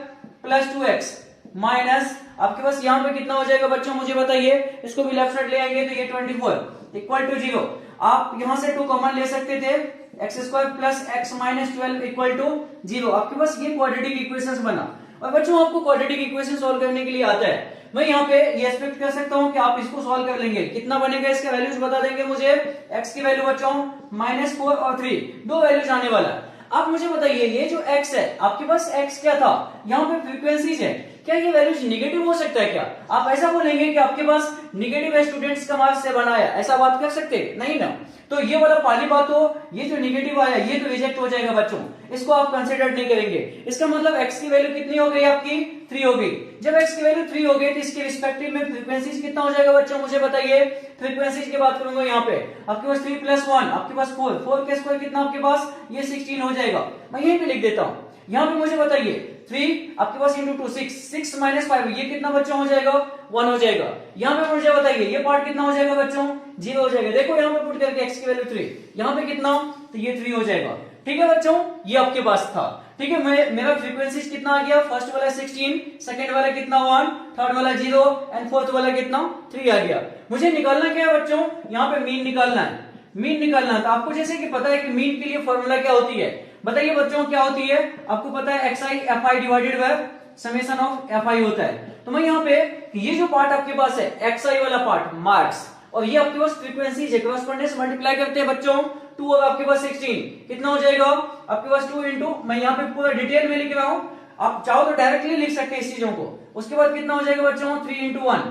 प्लस 2x माइनस आपके पास यहाँ पे कितना हो जाएगा बच्चों, मुझे बताइए। इसको भी लेफ्ट साइड ले आएंगे तो ये 24 इक्वल टू 0। आप यहां से 2 कॉमन ले सकते थे, x² plus x minus 12 equal to 0। आपके पास ये क्वाड्रेटिक इक्वेशन बना। और बच्चों आपको क्वाड्रेटिक इक्वेशन सॉल्व करने के लिए आता है। मैं यहाँ पे ये एक्सपेक्ट कर सकता हूँ कि आप इसको सॉल्व कर लेंगे। कितना बनेगा इसका वैल्यूज बता देंगे मुझे। x की वैल्यू बच्चों -4 और 3 दो वैल्यूज आने वाला है। आप मुझे बताइए, ये जो x है आपके पास, x क्या था, यहाँ पे फ्रीक्वेंसीज है, क्या ये वैल्यूज निगेटिव हो सकता है? क्या आप ऐसा बोलेंगे कि आपके पास निगेटिव स्टूडेंट्स का मार्क्स से बनाया, ऐसा बात कर सकते नहीं ना। तो ये वाला पहली बात हो, ये जो निगेटिव आया ये तो रिजेक्ट हो जाएगा बच्चों, इसको आप कंसीडर नहीं करेंगे। इसका मतलब x की वैल्यू कितनी हो गई आपकी? 3 हो गई। जब x की वैल्यू 3 हो गई तो इसके रिस्पेक्टिव में फ्रीक्वेंसीज कितना हो जाएगा बच्चों, मुझे बताइए। फ्रीक्वेंसीज की बात करूंगा यहाँ पे, आपके पास 3 + 1 आपके पास 4, 4 के स्क्वायर कितना आपके पास, ये 16 हो जाएगा। मैं यहीं पे लिख देता हूँ। यहाँ पे मुझे बताइए 3 आपके पास इंटू 2 6, 6 - 5 ये कितना बच्चों हो जाएगा? 1 हो जाएगा। यहाँ पे मुझे बताइए ये पार्ट कितना हो जाएगा बच्चों? 0 हो जाएगा। देखो यहाँ पे पुट करके x की वैल्यू 3, यहाँ पे कितना, तो ये 3 हो जाएगा। ठीक है बच्चों, ये आपके पास था। ठीक है, मेरा फ्रीक्वेंसीज कितना आ गया? फर्स्ट वाला 16, सेकंड वाला कितना 1, थर्ड वाला 0 एंड फोर्थ वाला कितना 3 आ गया। मुझे निकालना क्या है बच्चों? यहाँ पे मीन निकालना है। मीन निकालना है तो आपको जैसे कि पता है कि मीन के लिए फॉर्मूला क्या होती है, बताइए बच्चों क्या होती है? आपको पता है xi fi divided by summation of fi होता है। तो मैं यहाँ पे ये जो पार्ट आपके पास है xi वाला पार्ट मार्क्स, और ये आपके पास फ्रीक्वेंसी है, कॉरेस्पॉन्डेंस मल्टीप्लाई करते हैं बच्चों। 2 और आपके पास 16 कितना हो जाएगा आपके पास? 2 इंटू, मैं यहाँ पे पूरा डिटेल में लिख रहा हूँ, आप चाहो तो डायरेक्टली लिख सकते हैं इस चीजों को। उसके बाद कितना हो जाएगा बच्चों? 3 इंटू 1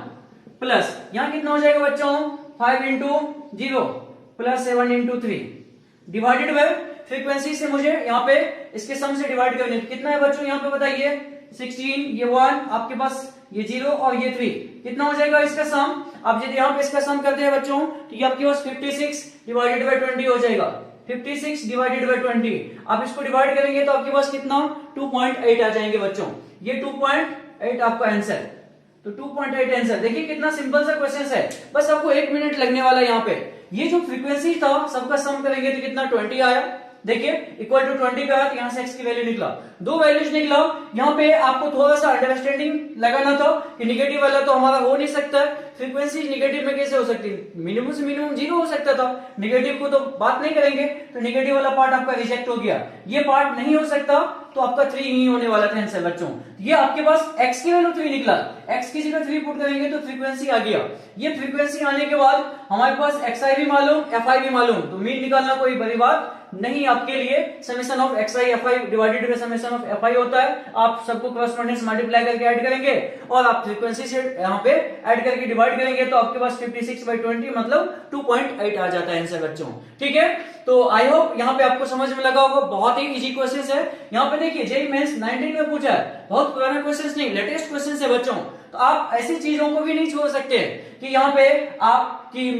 प्लस यहाँ कितना हो जाएगा बच्चों? 5 into 0 plus 7 into 3 divided by frequency से मुझे यहाँ पे इसके सम से डिवाइड करने, कितना है बच्चों यहाँ पे बताइए? 16, ये 1 आपके पास, ये 0 और ये 3, कितना हो जाएगा इसका सम? आप यदि यहाँ पे इसका सम करते हैं बच्चों तो ये आपके पास 56 डिवाइडेड बाय 20 हो जाएगा। 56 डिवाइडेड बाय 20 आप इसको डिवाइड करेंगे तो आपके पास कितना? 2.8 आ जाएंगे बच्चों। ये 2.8 आपका आंसर। तो 2.8 आंसर। देखिए कितना सिंपल सा क्वेश्चन है, बस आपको 1 मिनट लगने वाला है यहाँ पे। ये जो फ्रीक्वेंसी था सबका सम करेंगे तो कितना 20 आया। देखिए इक्वल टू 20 का, यहाँ से x की वैल्यू निकला, दो वैल्यूज निकला। यहाँ पे आपको थोड़ा सा अंडरस्टैंडिंग लगाना था कि निगेटिव वाला तो हमारा हो नहीं सकता, फ्रीक्वेंसी निगेटिव में कैसे हो सकती है? मिनिमम से मिनिमम 0 हो सकता था, निगेटिव को तो बात नहीं करेंगे, तो निगेटिव वाला पार्ट आपका रिजेक्ट हो गया। ये पार्ट नहीं हो सकता तो आपका 3 ही होने वाला था आंसर बच्चों। ये आपके पास x की वैल्यू 3 निकला, x की जगह 3 पुट करेंगे तो फ्रीक्वेंसी आ गया। ये फ्रीक्वेंसी आने के बाद हमारे पास xi भी मालूम, fi भी मालूम, तो मीन निकालना कोई बड़ी बात नहीं आपके लिए। Summation of xi fi divided by summation of fi होता है। आप सबको कॉरेस्पॉन्डेंस मल्टीप्लाई करके ऐड करेंगे और आप फ्रीक्वेंसी से यहाँ पे ऐड करके डिवाइड करेंगे तो आपके पास 56/20 मतलब 2.8 आ जाता है आंसर बच्चों। ठीक है, तो आई होप यहाँ पे आपको समझ में लगा होगा। बहुत ही इजी क्वेश्चन है। यहाँ पे देखिए जेईई मेंस 19 में पूछा है, बहुत पुराना क्वेश्चन नहीं, लेटेस्ट क्वेश्चन है बच्चों। तो आप ऐसी चीजों को भी नहीं छोड़ सकते कि यहाँ पे आपकी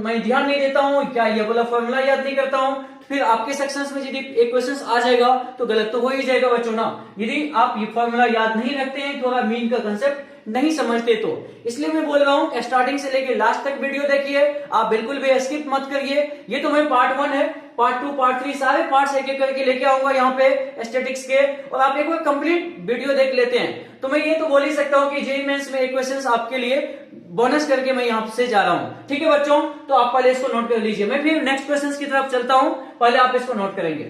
मैं ध्यान नहीं देता हूँ, क्या ये वाला फॉर्मूला याद नहीं करता हूँ, फिर आपके सेक्शंस में यदि एक क्वेश्चन आ जाएगा तो गलत तो हो ही जाएगा बच्चों ना। यदि आप ये फॉर्मूला याद नहीं रखते हैं, थोड़ा मीन का कंसेप्ट नहीं समझते, तो इसलिए मैं बोल रहा हूँ स्टार्टिंग से लेके लास्ट तक वीडियो देखिए, आप बिल्कुल भी स्किप मत करिए। ये तो मैं पार्ट 1 है, पार्ट 2 पार्ट 3 सारे पार्ट्स एक एक करके लेके आऊंगा यहाँ पे स्टैटिक्स के, और आप एक बार कंप्लीट वीडियो देख लेते हैं तो मैं ये तो बोल ही सकता हूँ कि जेईई मेंस में एक क्वेश्चन आपके लिए बोनस करके मैं यहाँ से जा रहा हूँ। ठीक है बच्चों, तो आप पहले इसको नोट कर लीजिए, मैं फिर नेक्स्ट क्वेश्चन की तरफ चलता हूँ, पहले आप इसको नोट करेंगे।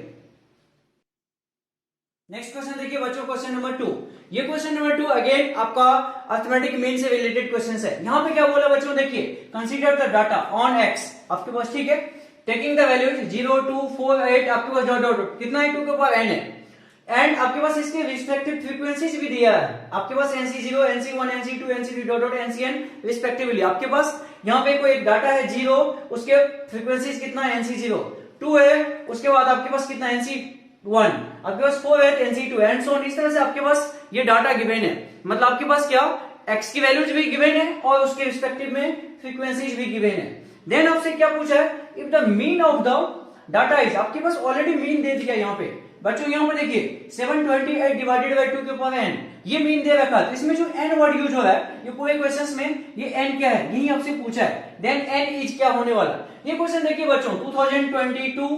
नेक्स्ट क्वेश्चन देखिए बच्चों, क्वेश्चन नंबर 2। ये क्वेश्चन नंबर 2 अगेन आपका अर्थमेटिक मीन से रिलेटेड क्वेश्चन है। यहाँ पे क्या बोला बच्चों, देखिए consider the data on x आपके पास, ठीक है, टेकिंग द वैल्यूज 0 2 4 8 आपके पास डॉट डॉट कितना है 2 के पावर n है, एंड आपके पास इसके रिस्पेक्टिव फ्रीक्वेंसीज भी दिया है। आपके पास NC0 NC1 NC2 NC3 dot dot NCN respectively. आपके पास यहाँ पे कोई एक डाटा है 0, उसके फ्रीक्वेंसीज कितना है NC0, 2 है, उसके बाद आपके पास कितना NC1, आपके पास 4 है NC2 एंड सो ऑन। इस तरह से आपके पास ये डाटा गिवन है, मतलब आपके पास क्या x की वैल्यूज भी गिवन है और उसके रिस्पेक्टिव में फ्रीक्वेंसीज भी गिवन है। देन आपसे क्या पूछा है, if the mean of the data is, आपके पास ऑलरेडी मीन दे दिया यहाँ पे, बच्चों यहाँ पर देखिए 728 डिवाइडेड बाई 2 के पावर n, ये मीन दे रखा है, तो इसमें जो n वर्ड यूज हो रहा है ये पूरे क्वेश्चंस में, ये n क्या है यही आपसे पूछा है, देन n इज क्या होने वाला। ये क्वेश्चन देखिए बच्चों 2022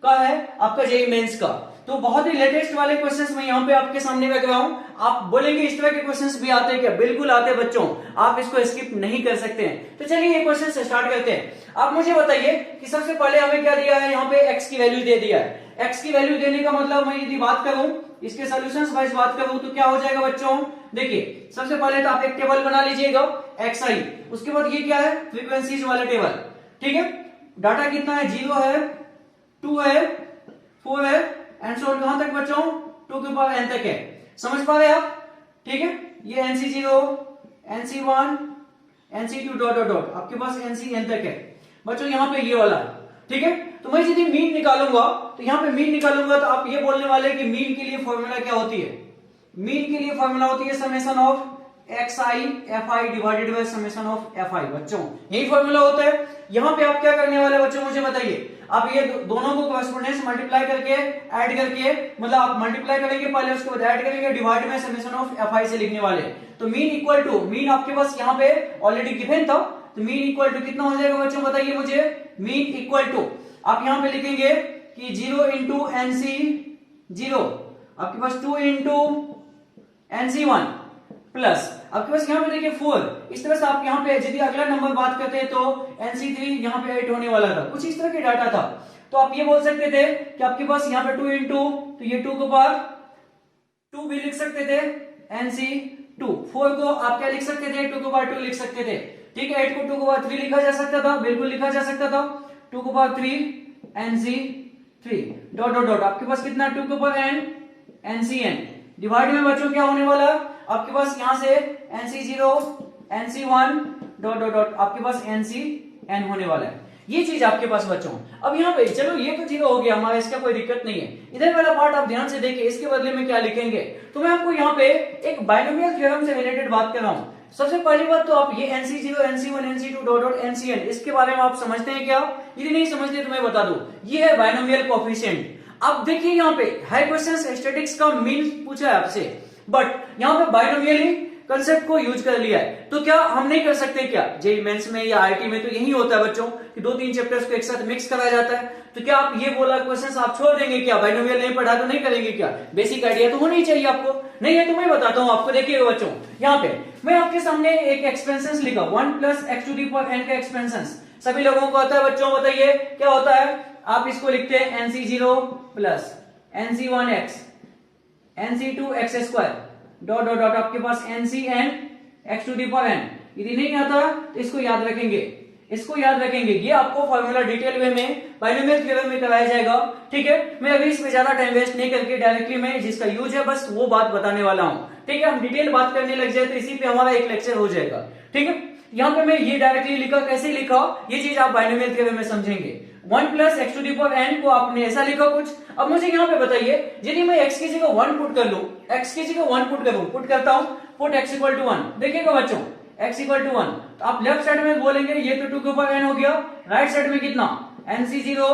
का है आपका जेईई मेंस का, तो बहुत ही लेटेस्ट वाले क्वेश्चंस मैं यहाँ पे आपके सामने रख रहा हूँ। आप बोलेंगे इस तरह के क्वेश्चंस भी आते हैं क्या? बिल्कुल आते हैं बच्चों, आप इसको स्किप नहीं कर सकते हैं। तो चलिए ये क्वेश्चन स्टार्ट करते हैं। आप मुझे बताइए कि सबसे पहले हमें क्या दिया है, यहाँ पे x की वैल्यू दे दिया है। x की वैल्यू देने का मतलब मैं यदि बात करूं, इसके सॉल्यूशंस वाइज बात करूं तो क्या हो जाएगा बच्चों, देखिए सबसे पहले तो आप एक टेबल बना लीजिएगा xi, उसके बाद ये क्या है फ्रीक्वेंसीज वाला टेबल, ठीक है। डाटा कितना है, 0 है, 2 है, 4 है एंड सो कहां तक बच्चों 2 के पावर n तक है, समझ पा रहे हैं आप, ठीक है। ये nc0, nc1, nc2 dot dot dot आपके पास ncn तक है बच्चों, यहाँ पे ये वाला, ठीक है। तो मैं यदि मीन निकालूंगा तो यहाँ पे मीन निकालूंगा तो आप ये बोलने वाले कि मीन के लिए फॉर्मूला क्या होती है, मीन के लिए फॉर्मूला होती है summation of xi fi divided by summation of fi, बच्चों यही फॉर्मूला होता है। यहाँ पे आप क्या करने वाले बच्चों मुझे बताइए, आप ये दोनों को कॉरेस्पोंडेंस मल्टीप्लाई करके ऐड करके, मतलब आप मल्टीप्लाई करेंगे पहले उसके बाद ऐड करेंगे, divide by summation of fi से लिखने वाले। तो मीन इक्वल टू, मीन आपके पास यहाँ पे ऑलरेडी गिवन था, तो मीन इक्वल टू कितना हो जाएगा बच्चों बताइए मुझे, मीन इक्वल टू आप यहां पे लिखेंगे कि 0 इंटू एनसी 0, आपके पास 2 इंटू NC1 प्लस आपके पास यहाँ पे देखिए 4, इस तरह से आप यहाँ पे यदि अगला नंबर बात करते हैं तो NC3 यहाँ पे 8 होने वाला था, कुछ इस तरह के डाटा था। तो आप ये बोल सकते थे कि आपके पास यहाँ पे 2 इंटू, तो ये 2 के पावर 2 भी लिख सकते थे NC2, 4 को आप क्या लिख सकते थे 2 के पावर 2 लिख सकते थे, ठीक है। 8 को 2 के पावर 3 लिखा जा सकता था, बिल्कुल लिखा जा सकता था, 2 के power 3 NC3 dot dot dot आपके पास कितना 2 के पावर n NCn, डिवाइड में बच्चों क्या होने वाला आपके पास यहां से NC0 NC1 dot dot dot आपके पास NCn होने वाला है, ये चीज आपके पास बच्चों। अब यहाँ पे चलो ये तो 0 हो गया हमारा, इसका कोई दिक्कत नहीं है। इधर वाला पार्ट आप ध्यान से देखिए, इसके बदले में क्या लिखेंगे, तो मैं आपको यहाँ पे एक बाइनोमियल थ्योरम से रिलेटेड बात कर रहा हूँ। सबसे पहली बात तो आप ये NC0 NC1 NC2 dot dot NCn इसके बारे में आप समझते हैं क्या, यदि नहीं समझते तो मैं बता दूं, ये है बाइनोमियल कोएफिशिएंट। अब देखिए यहाँ पे हाई क्वेश्चन स्टैटिस्टिक्स का मीन पूछा है आपसे, बट यहाँ पे बाइनोमियली कंसेप्ट को यूज कर लिया है, तो क्या हम नहीं कर सकते क्या, जेईई मेंस में या आईआईटी में तो यही होता है बच्चों कि 2-3 चैप्टर्स को एक साथ मिक्स कराया जाता है। तो क्या आप ये बोला क्वेश्चंस आप छोड़ देंगे क्या, बाइनोमियल नहीं पढ़ा तो नहीं करेंगे क्या, बेसिक आइडिया तो होना ही चाहिए आपको, नहीं है तो मैं बताता हूँ आपको। देखिएगा बच्चों यहाँ पे मैं आपके सामने एक एक्सपेंशन लिखा 1 plus x to the power n का एक्सपेंशन, सभी लोगों को आता है बच्चों, बताइए क्या होता है। आप इसको लिखते हैं NC0 plus NC1x NC2x square dot dot dot आपके पास NCn x to the power n। यदि नहीं आता तो इसको याद रखेंगे, इसको याद रखेंगे, ये आपको फॉर्मूला डिटेल वे में बाइनोमियल थ्योरम में कराया जाएगा, ठीक है। मैं अभी इसमें ज्यादा टाइम वेस्ट नहीं करके डायरेक्टली मैं जिसका यूज है बस वो बात बताने वाला हूँ, ठीक है। हम डिटेल बात करने लग जाए तो इसी पे हमारा एक लेक्चर हो जाएगा, ठीक है। यहाँ पे मैं ये डायरेक्टली लिखा, कैसे लिखा ये चीज आप बाइनोमियल थ्योरम में समझेंगे। 1 plus x to the power n को आपने ऐसा लिखा कुछ। अब मुझे यहाँ पे बताइए यदि मैं x की जगह 1 पुट कर लूं, x की जगह 1 पुट करूं, पुट करता हूं, पुट x इक्वल टू 1, देखिएगा बच्चों x इक्वल टू 1, तो आप लेफ्ट साइड में बोलेंगे ये तो 2 के पावर n हो गया, राइट साइड में कितना NC0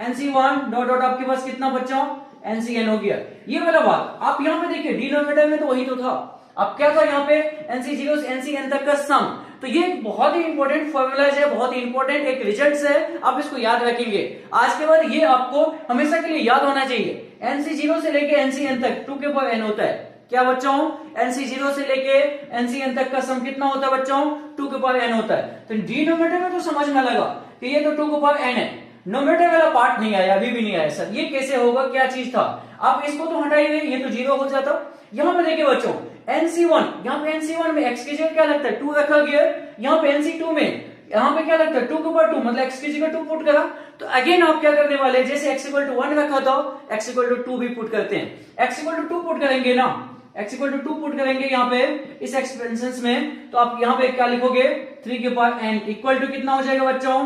NC1 डॉट डॉट आपके पास कितना बच्चों NCn हो गया, ये वाला बात। आप यहाँ पे देखिए डिनोमिनेटर में तो वही तो था, अब क्या था यहाँ पे NC0 से NCn तक का सम, तो ये बहुत ही इंपॉर्टेंट फॉर्मूलाज है, बहुत ही इंपॉर्टेंट एक रिजल्ट्स है, आप इसको याद रखेंगे। आज के बाद ये आपको हमेशा के लिए याद होना चाहिए। NC0 से लेके NCn तक 2 के पावर n होता है, क्या बच्चों NC0 से लेके NCn तक का सम कितना होता है बच्चों 2 के पावर n होता है। तो डिनोमिनेटर में तो समझ में लगा कि ये तो 2 के पावर n है, नोमिनेटर वाला पार्ट नहीं आया, अभी भी नहीं आया सर, ये कैसे होगा, क्या चीज था। आप इसको तो हटाइए, ये तो 0 हो जाता। यहाँ पे देखिए बच्चों NC1, यहाँ पे NC1 में x की जगह क्या लगता है 2 रखा गया, यहाँ पे NC2 में यहाँ पे क्या लगता है 2 के ऊपर 2, मतलब x की जगह 2 पुट करा। तो अगेन आप क्या करने वाले, जैसे x इक्वल टू 1 रखा था x इक्वल टू 2 भी पुट करते हैं, x इक्वल टू 2 पुट करेंगे ना, x इक्वल टू 2 पुट करेंगे यहाँ पे इस एक्सपेंशन में, तो आप यहाँ पे क्या लिखोगे 3 के पावर n इक्वल टू कितना हो जाएगा बच्चों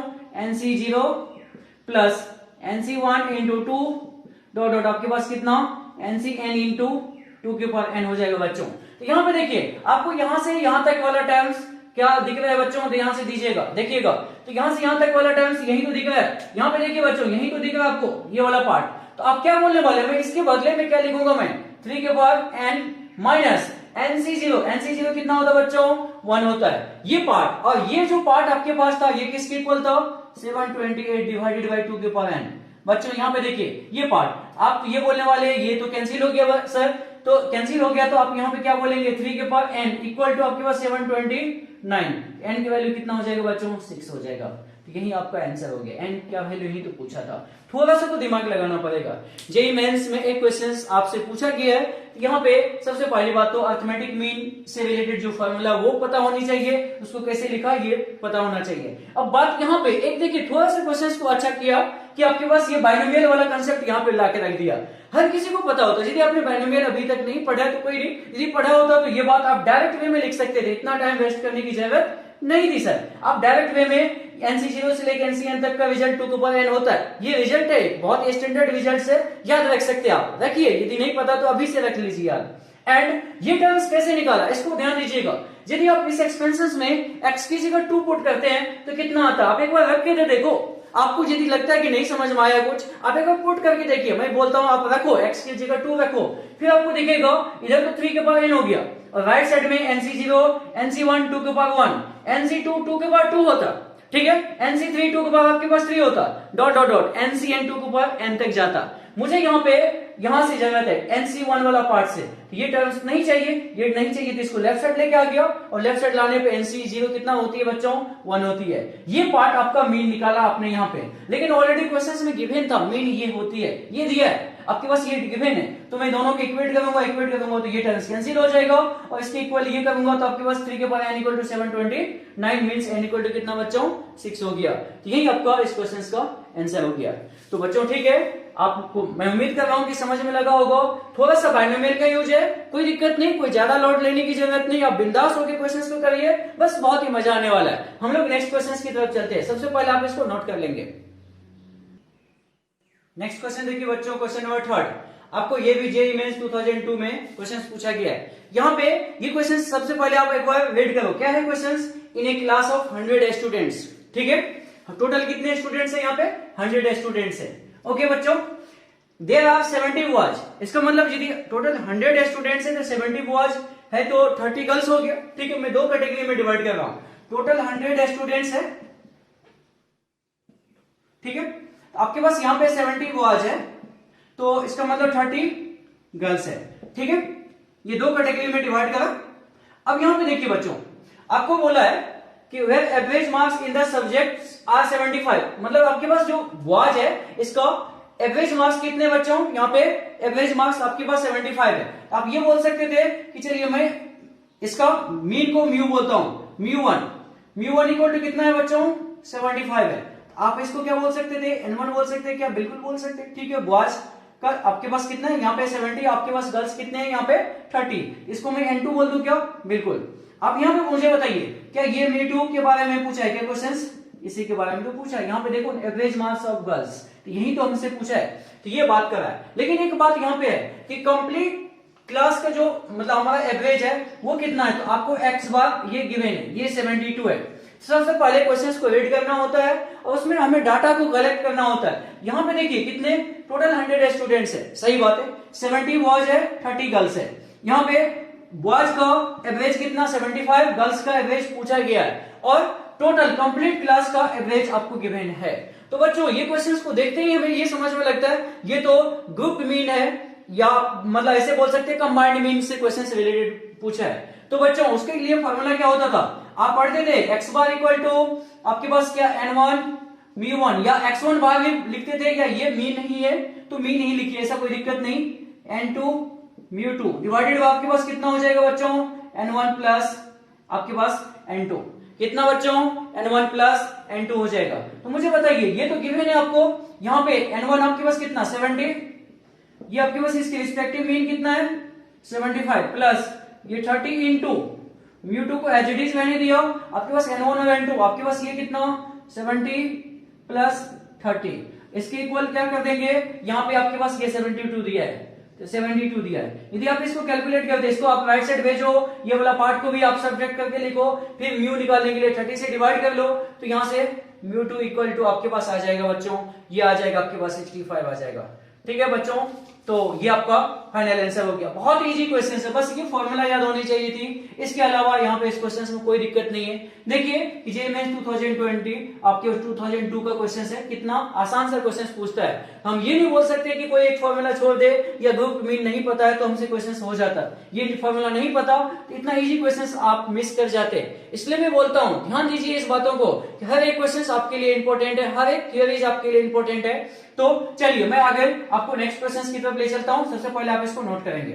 NC0 plus NC1 into 2 dot dot आपके पास कितना NCn इंटू 2 के पावर n हो जाएगा बच्चों। तो यहाँ पे देखिए आपको यहाँ से यहाँ तक वाला टर्म्स क्या दिख रहा है बच्चों, तो यहाँ से दीजिएगा, देखिएगा, तो यहाँ से यहाँ तक वाला टर्म्स यही तो दिख रहा है, यहाँ पे देखिए बच्चों यही तो दिख रहा है आपको ये वाला पार्ट। तो आप क्या बोलने वाले हैं, मैं इसके बदले में क्या लिखूंगा, मैं 3 के power n minus NC0। NC0 कितना होता है बच्चों, 1 होता है। ये पार्ट और ये जो पार्ट आपके पास था ये किसके इक्वल था, 728 डिवाइडेड बाई 2 के पावर n। बच्चों यहाँ पे देखिए ये पार्ट आप ये बोलने वाले ये तो कैंसिल हो गया सर, तो कैंसिल हो गया तो आप यहाँ पे क्या बोलेंगे, 3 के पावर n इक्वल टू आपके पास 729। n की वैल्यू कितना हो जाएगा बच्चों, 6 हो जाएगा। तो यही आपका आंसर हो गया। n क्या वैल्यू ही तो पूछा था, थोड़ा सा तो दिमाग लगाना पड़ेगा। जेईई मेंस में एक क्वेश्चन आपसे पूछा गया है, यहाँ पे सबसे पहली बात तो अरिथमेटिक मीन से रिलेटेड जो फॉर्मूला वो पता होनी चाहिए, उसको कैसे लिखा ये पता होना चाहिए। अब बात यहाँ पे एक देखिए, थोड़ा सा क्वेश्चन को अच्छा किया कि आपके पास ये बाइनोमियल वाला कंसेप्ट यहाँ पे लाके रख दिया। हर किसी को पता होता है, यदि आपने बाइनोमियल अभी तक नहीं पढ़ा तो कोई नहीं, यदि पढ़ा होता तो ये बात आप डायरेक्ट वे में लिख सकते थे, इतना टाइम वेस्ट करने की जरूरत नहीं थी सर। आप डायरेक्ट वे में NC0 से लेकर NCN तक का रिजल्ट 2 के पावर n होता है, ये रिजल्ट है बहुत स्टैंडर्ड रिजल्ट है, याद रख सकते हैं आप, रखिए, यदि नहीं पता तो अभी से रख लीजिए याद। एंड ये टर्म्स कैसे निकाला इसको ध्यान दीजिएगा, यदि आप इस एक्सपेंशन में x की जगह 2 पुट करते हैं तो कितना आता है, आप एक बार रख के देखो, आपको यदि लगता है कि नहीं समझ में आया कुछ, आप एक बार पुट करके देखिए, मैं बोलता हूं आप रखो, x की जगह 2 रखो, फिर आपको दिखेगा इधर तो 3 के पावर n हो गया और राइट साइड में NC0 NC1 2 के पावर 1, NC2 2 के पावर 2 होता, ठीक है, NC3 2 के पावर आपके पास 3 होता, डॉट डॉट डॉट NCN 2 के पावर n तक जाता। मुझे यहाँ पे यहां से जरूरत है NC1 वाला पार्ट से, ये टर्म्स नहीं चाहिए, ये नहीं चाहिए तो इसको लेफ्ट साइड लेके आ गया और लेफ्ट साइड लाने पे NC0 कितना होती है बच्चों, 1 होती है। ये पार्ट आपका मीन निकाला आपने यहाँ पे, लेकिन ऑलरेडी क्वेश्चन में गिवन था मीन ये होती है, ये दिया है आपके पास, ये गिवन है, तो मैं दोनों को इक्वेट करूंगा तो ये टर्म्स कैंसिल हो जाएगा और इसके इक्वल ये करूंगा तो आपके पास 3 के power n equal to 729 means n equal to कितना बच्चों, 6 हो गया। तो यही आपका इस क्वेश्चन का आंसर हो गया। तो बच्चों ठीक है, आपको मैं उम्मीद कर रहा हूं कि समझ में लगा होगा। थोड़ा सा बाइनोमियल का यूज है, कोई दिक्कत नहीं, कोई ज्यादा लोड लेने की जरूरत नहीं, आप बिंदास होकर क्वेश्चंस को करिए, बस बहुत ही मजा आने वाला है। हम लोग नेक्स्ट क्वेश्चंस की तरफ चलते हैं। सबसे पहले आप इसको नोट कर लेंगे। नेक्स्ट क्वेश्चन देखिए बच्चों, क्वेश्चन नंबर 3, आपको ये भी जेईई मेंस 2002 में क्वेश्चन पूछा गया है। यहाँ पे ये क्वेश्चन सबसे पहले आप एक बार रीड करो, क्या है question, in A class of 100 students, ठीक है, टोटल कितने स्टूडेंट्स है यहाँ पे, 100 स्टूडेंट्स है। ओके बच्चों, देयर आर 70 बॉयज, इसका मतलब यदि टोटल 100 स्टूडेंट्स है तो 70 बॉयज है तो 30 गर्ल्स हो गया, ठीक है, मैं दो कैटेगरी में डिवाइड कर रहा हूं, टोटल 100 स्टूडेंट्स है, ठीक है, आपके पास यहाँ पे 70 बॉयज है तो इसका मतलब 30 गर्ल्स है, ठीक है, ये दो कैटेगरी में डिवाइड करा। अब यहां पे देखिए बच्चों, आपको बोला है कि where average marks in the subjects are 75, मतलब आपके पास जो बॉयज है इसका एवरेज मार्क्स कितने बच्चों, यहाँ पे एवरेज मार्क्स आपके पास 75 है। आप ये बोल सकते थे कि चलिए मैं इसका मीन को म्यू बोलता हूं, म्यू वन इक्वल टू कितना है बच्चों, 75 है। आप इसको क्या बोल सकते थे, n1 बोल सकते हैं क्या, बिल्कुल बोल सकते हैं, ठीक है। बॉयज का आपके पास कितना है, यहाँ पे 70, आपके पास गर्ल्स कितने हैं, यहाँ पे 30, इसको मैं n2 बोल दूं क्या, बिल्कुल। आप यहाँ पे मुझे बताइए क्या ये म्यू2 के बारे में पूछा है क्या क्वेश्चन, इसी के बारे में तो पूछा है। यहाँ पे देखो एवरेज मार्क्स ऑफ गर्ल्स, तो यही तो हमसे पूछा है, तो ये बात करा है। लेकिन एक बात यहाँ पे है कि कंप्लीट क्लास का जो मतलब हमारा एवरेज है वो कितना है, तो आपको x बार ये गिवन है, ये 72 है। सबसे पहले क्वेश्चंस को रीड करना होता है और उसमें हमें डाटा को कलेक्ट करना होता है। यहाँ पे देखिए कितने टोटल 100 स्टूडेंट्स है, सही बात है, 70 बॉयज है 30 गर्ल्स है। यहाँ पे बॉयज का एवरेज कितना 75, गर्ल्स का एवरेज पूछा गया है और टोटल कंप्लीट क्लास का एवरेज आपको गिवन है। तो बच्चों ये क्वेश्चंस को देखते ही हमें ये समझ में लगता है ये तो ग्रुप मीन है या मतलब ऐसे बोल सकते हैं कंबाइंड मीन से क्वेश्चन से रिलेटेड पूछा है। तो बच्चों उसके लिए फॉर्मूला क्या होता था, आप पढ़ते थे x बार इक्वल टू आपके पास क्या n1 μ1 या x1 बार में लिखते थे, या ये मीन नहीं है तो मीन नहीं लिखिए, ऐसा कोई दिक्कत नहीं, n2 μ2 डिवाइडेड बाय आपके पास कितना हो जाएगा बच्चों, n1 प्लस आपके पास n2, कितना बच्चों, n1 प्लस n2 हो जाएगा। तो मुझे बताइए ये तो गिवन है आपको, यहाँ पे n1 आपके पास कितना 70, ये आपके पास इसके रिस्पेक्टिव मीन कितना है 75 प्लस ये 30 इंटू म्यू2 को एज इट इज मैंने दिया, आपके पास n1 और n2, आपके पास ये कितना 70 प्लस 30, इसके इक्वल क्या कर देंगे, यहाँ पे आपके पास ये 72 दिया है तो 72 दिया है। यदि आप इसको कैलकुलेट करते इसको आप राइट साइड भेजो, ये वाला पार्ट को भी आप सब्ट्रैक्ट करके लिखो, फिर म्यू निकालने के लिए 30 से डिवाइड कर लो, तो यहाँ से म्यू2 इक्वल टू आपके पास आ जाएगा बच्चों, ये आ जाएगा आपके पास 65 आ जाएगा। ठीक है बच्चों, तो ये आपका फाइनल आंसर हो गया। बहुत इजी क्वेश्चन है, बस ये फॉर्मूला याद होनी चाहिए थी। इसके अलावा यहाँ पे इस क्वेश्चन में कोई दिक्कत नहीं है। देखिए कि जे मेंस 2020 आपके 2002 का क्वेश्चन है, कितना आसान सा क्वेश्चन पूछता है। हम ये नहीं बोल सकते कि कोई एक फॉर्मूला छोड़ दे या ग्रुप मीन नहीं पता है तो हमसे क्वेश्चन हो जाता। ये फॉर्मूला नहीं पता तो इतना इजी क्वेश्चन आप मिस कर जाते। इसलिए मैं बोलता हूँ ध्यान दीजिए इस बातों को कि हर एक क्वेश्चन आपके लिए इंपॉर्टेंट है, हर एक थियरीज आपके लिए इंपॉर्टेंट है। तो चलिए मैं आगे आपको नेक्स्ट क्वेश्चन की तरफ ले चलता हूं। सबसे पहले आप इसको नोट करेंगे।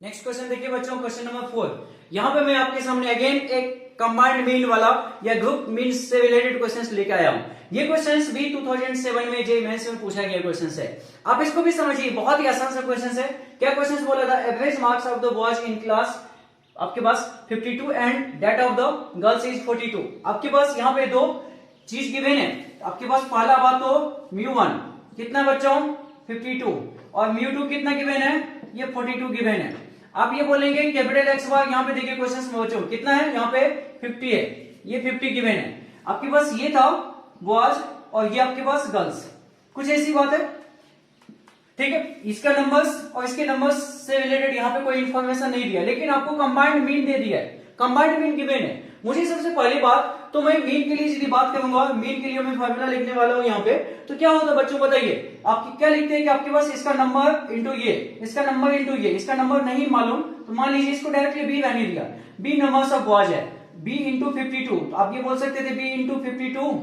नेक्स्ट क्वेश्चन देखिए बच्चों, क्वेश्चन नंबर 4। यहां पे मैं आपके सामने अगेन एक कंबाइंड मीन वाला या ग्रुप मीन से रिलेटेड क्वेश्चंस लेकर आया हूं। ये क्वेश्चंस भी 2007 में जेईई मेंस में पूछा गया क्वेश्चंस है। आप इसको भी समझिए, बहुत ही आसान सा क्वेश्चन है। क्या क्वेश्चन बोला था, average marks of the boys in class आपके पास 52 and that of the girls is 42। आपके पास यहाँ पे दो चीज गिवन है। आपके पास पहला बात तो μ1 कितना बच्चों 52 और μ2 कितना गिवन है, ये 42 गिवन है। आप ये बोलेंगे कैपिटल एक्स बार, यहाँ पे देखिए क्वेश्चन में बच्चों कितना है, यहाँ पे 50 है, ये 50 गिवन है। आपके पास ये था बॉयज और ये आपके पास गर्ल्स, कुछ ऐसी बात है, ठीक है। इसका नंबर्स और इसके नंबर्स से रिलेटेड यहाँ पे कोई इंफॉर्मेशन नहीं दिया, लेकिन आपको कंबाइंड मीन दे दिया है, कंबाइंड मीन गिवन है। मुझे सबसे पहली बात तो मैं मीन के लिए सीधी बात करूंगा, मीन के लिए मैं फॉर्मूला लिखने वाला हूं यहाँ पे। तो क्या होता है बच्चों बताइए, आप क्या लिखते हैं कि आपके पास इसका नंबर इंटू ये, इसका नंबर इंटू ये, इसका नंबर नहीं मालूम तो मान लीजिए इसको डायरेक्टली बी रहने दिया, बी नंबर्स ऑफ बॉयज है, बी इंटू 52। तो आप ये बोल सकते थे बी इंटू 52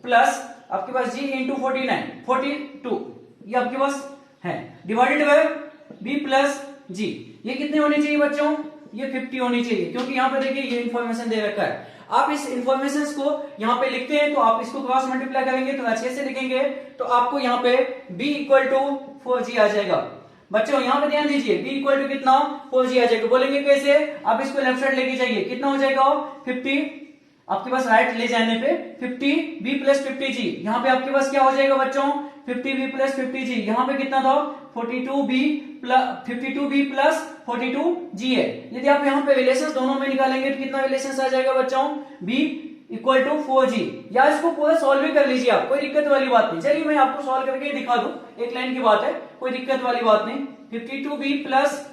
प्लस आपके पास जी इंटू 42 ये आपके पास है, डिवाइडेड बाय बी प्लस जी। ये कितने होने चाहिए बच्चों, ये 50 होनी चाहिए, क्योंकि यहाँ पे देखिए ये इन्फॉर्मेशन दे रखा है। आप इस इन्फॉर्मेशन को यहाँ पे लिखते हैं तो आप इसको क्रॉस मल्टीप्लाई करेंगे तो अच्छे से लिखेंगे तो आपको यहाँ पे b इक्वल टू 4g आ जाएगा। बच्चों यहाँ पे ध्यान दीजिए, b इक्वल टू कितना 4g आ जाएगा। बोलेंगे कैसे, आप इसको लेफ्ट साइड लेके जाइए, कितना हो जाएगा 50, आपके पास राइट ले जाने पे 50b प्लस 50g। यहाँ पे आपके पास क्या हो जाएगा बच्चों 50b प्लस 50g। यहाँ पे कितना था 52b प्लस 42g है। यदि आप यहाँ पे रिलेशन दोनों में निकालेंगे तो कितना रिलेशन आ जाएगा बच्चों b इक्वल टू 4g। या इसको पूरा सॉल्व भी कर लीजिए आप, कोई दिक्कत वाली बात नहीं। चलिए मैं आपको सॉल्व करके दिखा दूं, एक लाइन की बात है, कोई दिक्कत वाली बात नहीं। 52b plus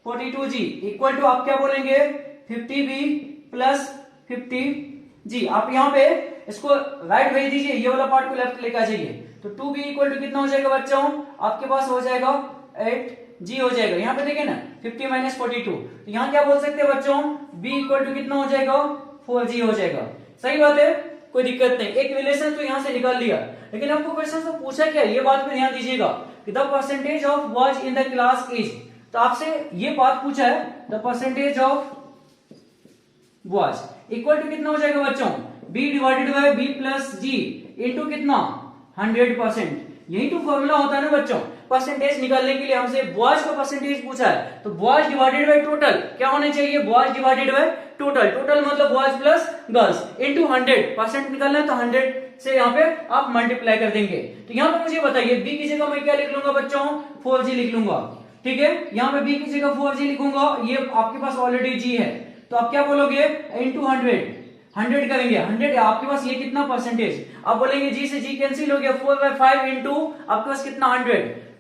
42g equal to आप क्या बोलेंगे 50b प्लस 50g। आप यहाँ पे इसको राइट भेज दीजिए, ये वाला पार्ट को लेफ्ट लेकर आ जाइए। तो 2b इक्वल टू कितना हो जाएगा बच्चों, आपके पास हो जाएगा 8g हो जाएगा। यहाँ पे देखिए ना 50 माइनस 42, तो यहाँ क्या बोल सकते हैं बच्चों b इक्वल टू कितना हो जाएगा 4g हो जाएगा। सही बात है, कोई दिक्कत नहीं। एक रिलेशन तो यहाँ से निकाल लिया, लेकिन आपको क्वेश्चन तो पूछा क्या, ये बात पे ध्यान दीजिएगा कि the percentage of boys in the class is. तो आपसे ये बात पूछा है the percentage of boys equal to कितना हो जाएगा बच्चों b divided by b plus g into कितना 100%। यही तो फॉर्मूला होता है ना बच्चों, परसेंटेज निकालने के लिए हमसे बॉयज का परसेंटेज पूछा है तो बॉयज डिवाइडेड बाय टोटल क्या होने चाहिए, boys divided by total, total मतलब बॉयज प्लस गर्ल्स इंटू 100%। निकालना है तो 100 से यहाँ पे आप मल्टीप्लाई कर देंगे। तो यहाँ पे मुझे बताइए b की जगह मैं क्या लिख लूंगा बच्चों 4g लिख लूंगा, ठीक है। यहाँ पे b की जगह 4g लिखूंगा, ये आपके पास ऑलरेडी g है, तो आप क्या बोलोगे इंटू 100 करेंगे, 100 आपके पास ये कितना परसेंटेज, आप बोलेंगे जी से जी कैंसिल हो गया, 4/5 इंटू आपके पास कितना 100,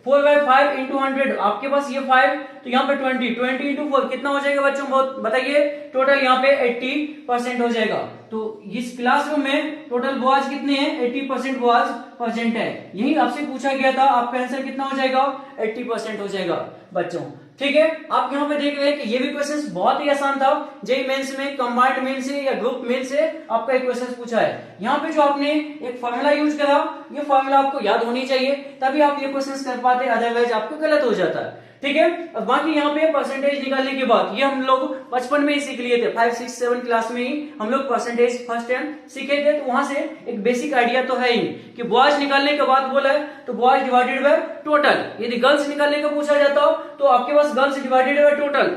4/5 इंटू 100 आपके पास ये 5, तो यहाँ पे 20 इंटू 4 कितना हो जाएगा बच्चों, बहुत बताइए। टोटल यहाँ पे 80% हो जाएगा। तो इस क्लासरूम में टोटल बॉयज कितने हैं 80% बॉयज प्रेजेंट है। यही आपसे पूछा गया था, आपका आंसर कितना हो जाएगा 80% हो जाएगा बच्चों, ठीक है। आप यहाँ पे देख रहे हैं कि ये भी क्वेश्चन बहुत ही आसान था। जेईई मेंस में कंबाइंड मेन से या ग्रुप मेन से आपका एक क्वेश्चन पूछा है। यहाँ पे जो आपने एक फॉर्मूला यूज करा, ये फॉर्मूला आपको याद होनी चाहिए तभी आप ये क्वेश्चन कर पाते, अदरवाइज आपको गलत हो जाता है, ठीक है। अब बाकी यहाँ पे परसेंटेज निकालने के बाद ये हम लोग बचपन में ही सीख लिए थे, 5, 6, 7 क्लास में ही हम लोग परसेंटेज फर्स्ट टाइम सीखे थे। तो वहां से एक बेसिक आइडिया तो है ही कि बॉयज निकालने के बाद बोला है तो बॉयज डिवाइडेड बाय टोटल। यदि गर्ल्स निकालने का पूछा जाता हो तो आपके पास girls divided by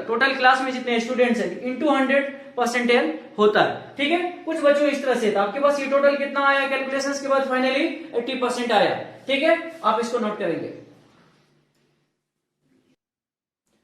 total class में जितने स्टूडेंट्स हैं इंटू 100% होता है, ठीक है। कुछ बच्चों इस तरह से था, आपके पास ये टोटल कितना आया कैलकुलेशंस के बाद फाइनली 80% आया, ठीक है। आप इसको नोट करेंगे।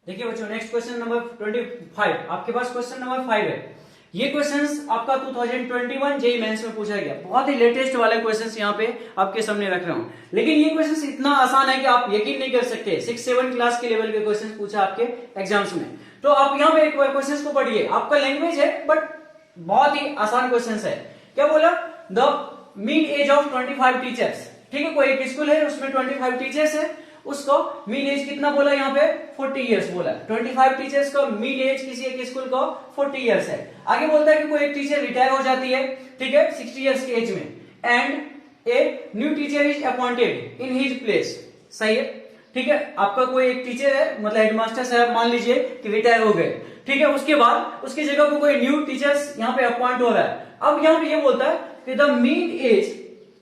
देखिए बच्चों नेक्स्ट क्वेश्चन नंबर 25, आपके पास क्वेश्चन नंबर 5 है। ये क्वेश्चंस आपका 2021 जेईई मेंस में पूछा गया, बहुत ही लेटेस्ट वाले क्वेश्चंस यहाँ पे आपके सामने रख रहा हूं। लेकिन ये क्वेश्चंस इतना आसान है कि आप यकीन नहीं कर सकते, 6-7 क्लास के लेवल के क्वेश्चंस पूछा आपके एग्जाम्स में। तो आप यहाँ पे एक क्वेश्चंस को पढ़िए, आपका लैंग्वेज है बट बहुत ही आसान क्वेश्चंस है। क्या बोला? The mean age of 25 teachers. ठीक है, कोई एक स्कूल है उसमें 25 टीचर्स है, उसको मीन एज कितना बोला यहाँ पे? 40 इयर्स बोला। 25 टीचर्स का मीन एज किसी एक स्कूल का 40 इयर्स है। आगे बोलता है कि कोई एक टीचर रिटायर हो जाती है, ठीक है, 60 इयर्स की एज में, and a new teacher is appointed in his place. सही है, ठीक है, आपका कोई एक टीचर है, मतलब हेडमास्टर साहब मान लीजिए कि रिटायर हो गए, ठीक है, उसके बाद उसकी जगह को कोई न्यू टीचर्स यहाँ पे अपॉइंट हो रहा है। अब यहाँ पे ये बोलता है कि the mean age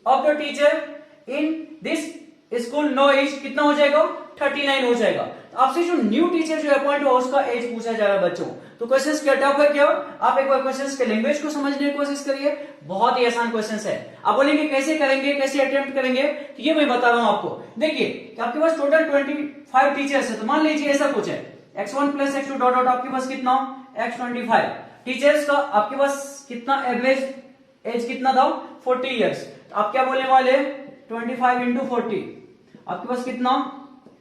of the teacher in this school no age कितना हो जाएगा? 39 हो जाएगा। तो आपसे जो न्यू टीचर जो अपॉइंट हुआ उसका एज पूछा जा रहा है बच्चों। तो क्वेश्चंस क्या टफ है क्या? आप एक बार क्वेश्चंस के लैंग्वेज को समझने की कोशिश करिए, बहुत ही आसान क्वेश्चंस है। आप बोलेंगे कैसे करेंगे, कैसे अटेम्प्ट करेंगे, तो ये मैं बता रहा हूं आपको। देखिए कि आपके पास टोटल 25 टीचर्स है, तो मान लीजिए ऐसा कुछ है, x1 plus x2 dot dot आपके पास कितना? x25 टीचर्स का आपके पास कितना एवरेज एज कितना था? 40 इयर्स। तो आप क्या बोलने वाले? 25 इंटू 40 आपके पास कितना?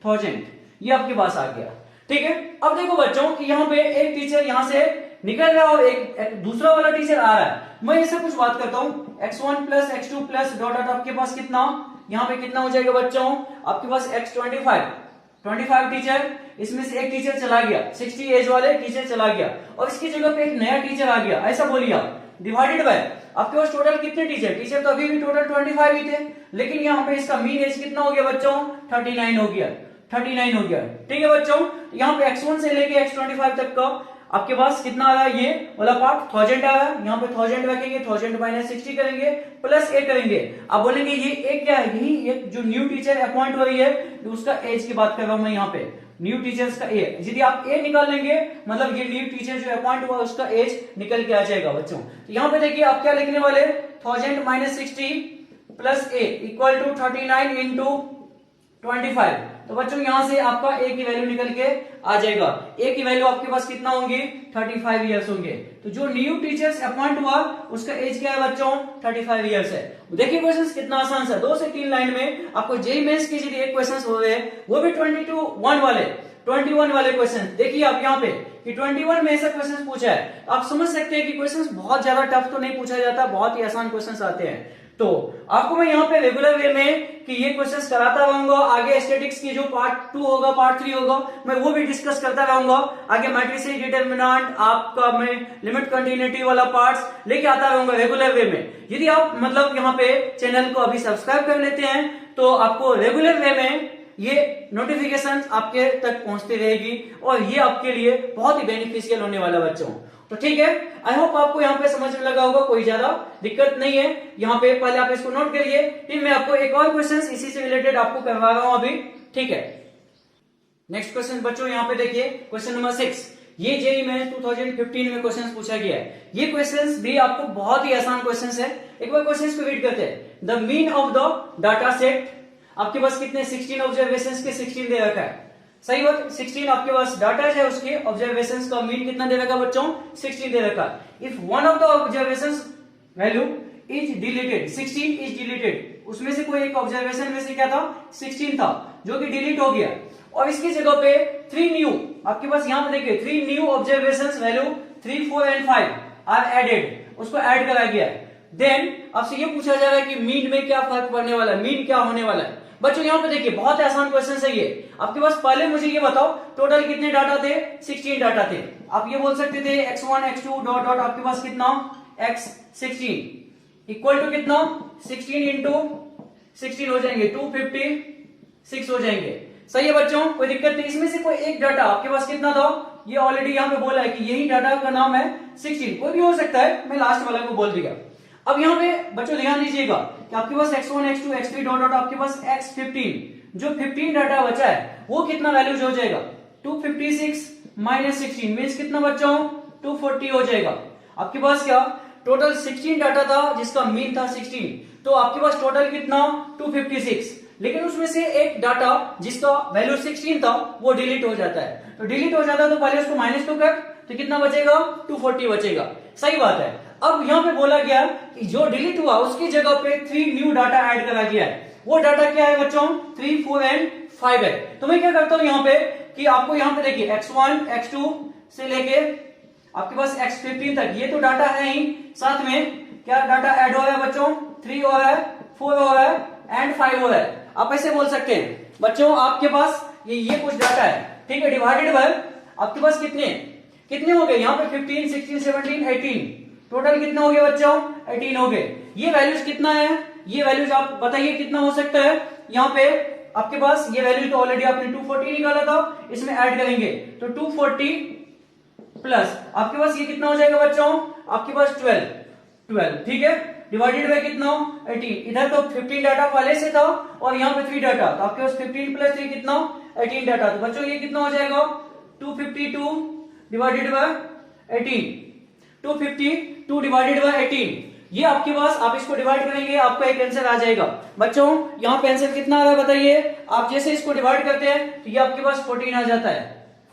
1000। ये आपके पास आ गया, ठीक है। अब देखो बच्चों कि यहाँ पे एक टीचर यहाँ से निकल रहा है और एक दूसरा वाला टीचर आ रहा है। मैं ऐसा कुछ बात करता हूँ, x1 plus x2 plus dot dot आपके पास कितना? यहाँ पे कितना हो जाएगा बच्चों? आपके पास x25 टीचर, इसमें से एक टीचर चला गया, 60 एज वाले टीचर चला गया, और इसकी जगह पे एक नया टीचर आ गया, ऐसा बोलिए आप। डिवाइडेड बाय आपके पास टोटल कितने टीचर तो अभी भी टोटल 25 ही थे, लेकिन यहाँ पे इसका मीन एज कितना हो गया बच्चों? 39 हो गया, 39 हो गया, ठीक है बच्चों। यहाँ पे x1 से लेके x25 तक का आपके पास कितना आ रहा है? ये वाला पार्ट 1000 आ रहा है। यहाँ पे 1000 रखेंगे, 1000 माइनस 60 करेंगे, प्लस ए करेंगे। आप बोलेंगे ये एक क्या है? यही एक जो न्यू टीचर अपॉइंट हो रही है उसका एज की बात कर रहा हूं मैं यहाँ पे, न्यू टीचर्स का ए। यदि आप ए निकाल लेंगे मतलब ये न्यू टीचर जो अपॉइंट हुआ उसका एज निकल के आ जाएगा बच्चों। तो यहाँ पे देखिए आप क्या लिखने वाले? 1000 minus 60 plus a equal to 39 into 25। तो बच्चों यहां से आपका ए की वैल्यू निकल के आ जाएगा। ए की वैल्यू आपके पास कितना होंगी? 35 इयर्स होंगे। तो जो न्यू टीचर्स अपॉइंट हुआ उसका एज क्या है बच्चों? 35 इयर्स है। देखिए क्वेश्चन कितना आसान है, 2 से 3 लाइन में आपको जेईई मेंस के यदि एक क्वेश्चन हो रहे हैं वो भी 21 वाले क्वेश्चन। देखिए आप यहाँ पे कि 21 में ऐसा क्वेश्चन पूछा है, आप समझ सकते हैं कि क्वेश्चन बहुत ज्यादा टफ तो नहीं पूछा जाता, बहुत ही आसान क्वेश्चन आते हैं। तो आपको मैं यहाँ पे रेगुलर वे में कि ये क्वेश्चंस कराता रहूंगा। आगे स्टैटिक्स की जो पार्ट 2 होगा, पार्ट 3 होगा, मैं वो भी डिस्कस करता रहूंगा। आगे मैट्रिसेस, डिटरमिनेंट, आपका मैं लिमिट कंटिन्यूटी वाला पार्ट्स लेके आता रहूंगा रेगुलर वे में। यदि आप मतलब यहाँ पे चैनल को अभी सब्सक्राइब कर लेते हैं तो आपको रेगुलर वे में ये नोटिफिकेशन आपके तक पहुंचती रहेगी और ये आपके लिए बहुत ही बेनिफिशियल होने वाला बच्चों। तो ठीक है, आई होप आपको यहाँ पे समझ में लगा होगा, कोई ज्यादा दिक्कत नहीं है। यहाँ पे पहले आप इसको नोट करिए, फिर मैं आपको एक और क्वेश्चन इसी से रिलेटेड आपको करवा रहा हूं अभी, ठीक है। नेक्स्ट क्वेश्चन बच्चों यहाँ पे देखिए, क्वेश्चन नंबर 6। ये जेईई मेंस 2015 में क्वेश्चन पूछा गया है। ये क्वेश्चन भी आपको बहुत ही आसान क्वेश्चन है। एक बार क्वेश्चन को रीड करते हैं। The mean of the data set, आपके पास कितने? 16 ऑब्जर्वेशन के 16 दे रखा है। सही बात, 16 आपके पास डाटा है, उसके ऑब्जर्वेशंस का मीन कितना दे रखा बच्चों? 16 दे रखा। If one of the observations value is deleted, 16 is deleted, उसमें से कोई एक ऑब्जर्वेशन में से क्या था? 16 था जो कि डिलीट हो गया, और इसकी जगह पे 3 न्यू आपके पास यहाँ पे देखिए 3 new observations value 3, 4 and 5 are added, उसको ऐड करा गया है। देन आपसे ये पूछा जा रहा है कि मीन में क्या फर्क पड़ने वाला है, मीन क्या होने वाला है। बच्चों यहाँ पे देखिए बहुत आसान क्वेश्चन है ये। आपके पास पहले मुझे ये बताओ टोटल कितने डाटा थे? 16 डाटा थे। आप ये बोल सकते थे x1 x2 डॉट डॉट आपके पास कितना? x16 इक्वल टू कितना? 16 इंटू 16 हो जाएंगे 256 हो जाएंगे। सही है बच्चों, कोई दिक्कत नहीं। इसमें से कोई एक डाटा आपके पास कितना था? ये ऑलरेडी यहाँ पे बोला है कि यही डाटा का नाम है 16, कोई भी हो सकता है, मैं लास्ट वाला को बोल दिया। अब यहाँ पे बच्चों ध्यान दीजिएगा कि आपके पास x1 x2 x3 dot dot आपके पास x15, जो 15 डाटा बचा है वो कितना वैल्यू हो जाएगा? 256 माइनस 16 मीन्स कितना बच्चों? 240 हो जाएगा। आपके पास क्या टोटल 16 डाटा था जिसका मीन था 16, तो आपके पास टोटल कितना? 256, लेकिन उसमें से एक डाटा जिसका वैल्यू 16 था वो डिलीट हो जाता है। तो डिलीट हो जाता है तो पहले उसको माइनस तो कर, तो कितना बचेगा? 240 बचेगा। सही बात है। अब यहाँ पे बोला गया कि जो डिलीट हुआ उसकी जगह पे 3 न्यू डाटा ऐड करा गया है। वो डाटा क्या है बच्चों? 3, 4 एंड 5 है। तो मैं क्या करता हूं यहाँ पे कि आपको यहाँ पे देखिए x1 x2 से लेके आपके पास x15 तक ये तो डाटा है ही, साथ में क्या डाटा ऐड हो रहा है बच्चों? 3 हो रहा है, 4 हो रहा है एंड 5 हो रहा है। आप ऐसे बोल सकते हैं बच्चों आपके पास ये कुछ डाटा है, ठीक है, डिवाइडेड बाय आपके पास कितने हो गए यहाँ पे? 15, 16, 17, 18, टोटल कितने हो गए बच्चों? 18 हो गए। ये वैल्यूज कितना है? ये वैल्यूज आप बताइए कितना हो सकता है? यहाँ पे आपके पास ये वैल्यू तो ऑलरेडी आपने 240 निकाला था, इसमें ऐड करेंगे तो 240 प्लस आपके पास ये कितना हो जाएगा बच्चों? आपके पास 12, ठीक है, डिवाइडेड बाय कितना? 18। इधर तो 15 डाटा पहले से था और यहाँ पे 3 डाटा, तो आपके पास 15 प्लस 3 कितना? 18 डाटा। तो बच्चों ये कितना हो जाएगा? 252 डिवाइडेड बाय 18, 252 डिवाइडेड बाय 18। ये आपके पास, आप इसको डिवाइड करेंगे आपका एक आंसर आ जाएगा। बच्चों यहाँ पे आंसर कितना आ रहा है बताइए? आप जैसे इसको डिवाइड करते हैं तो ये आपके पास 14 आ जाता है,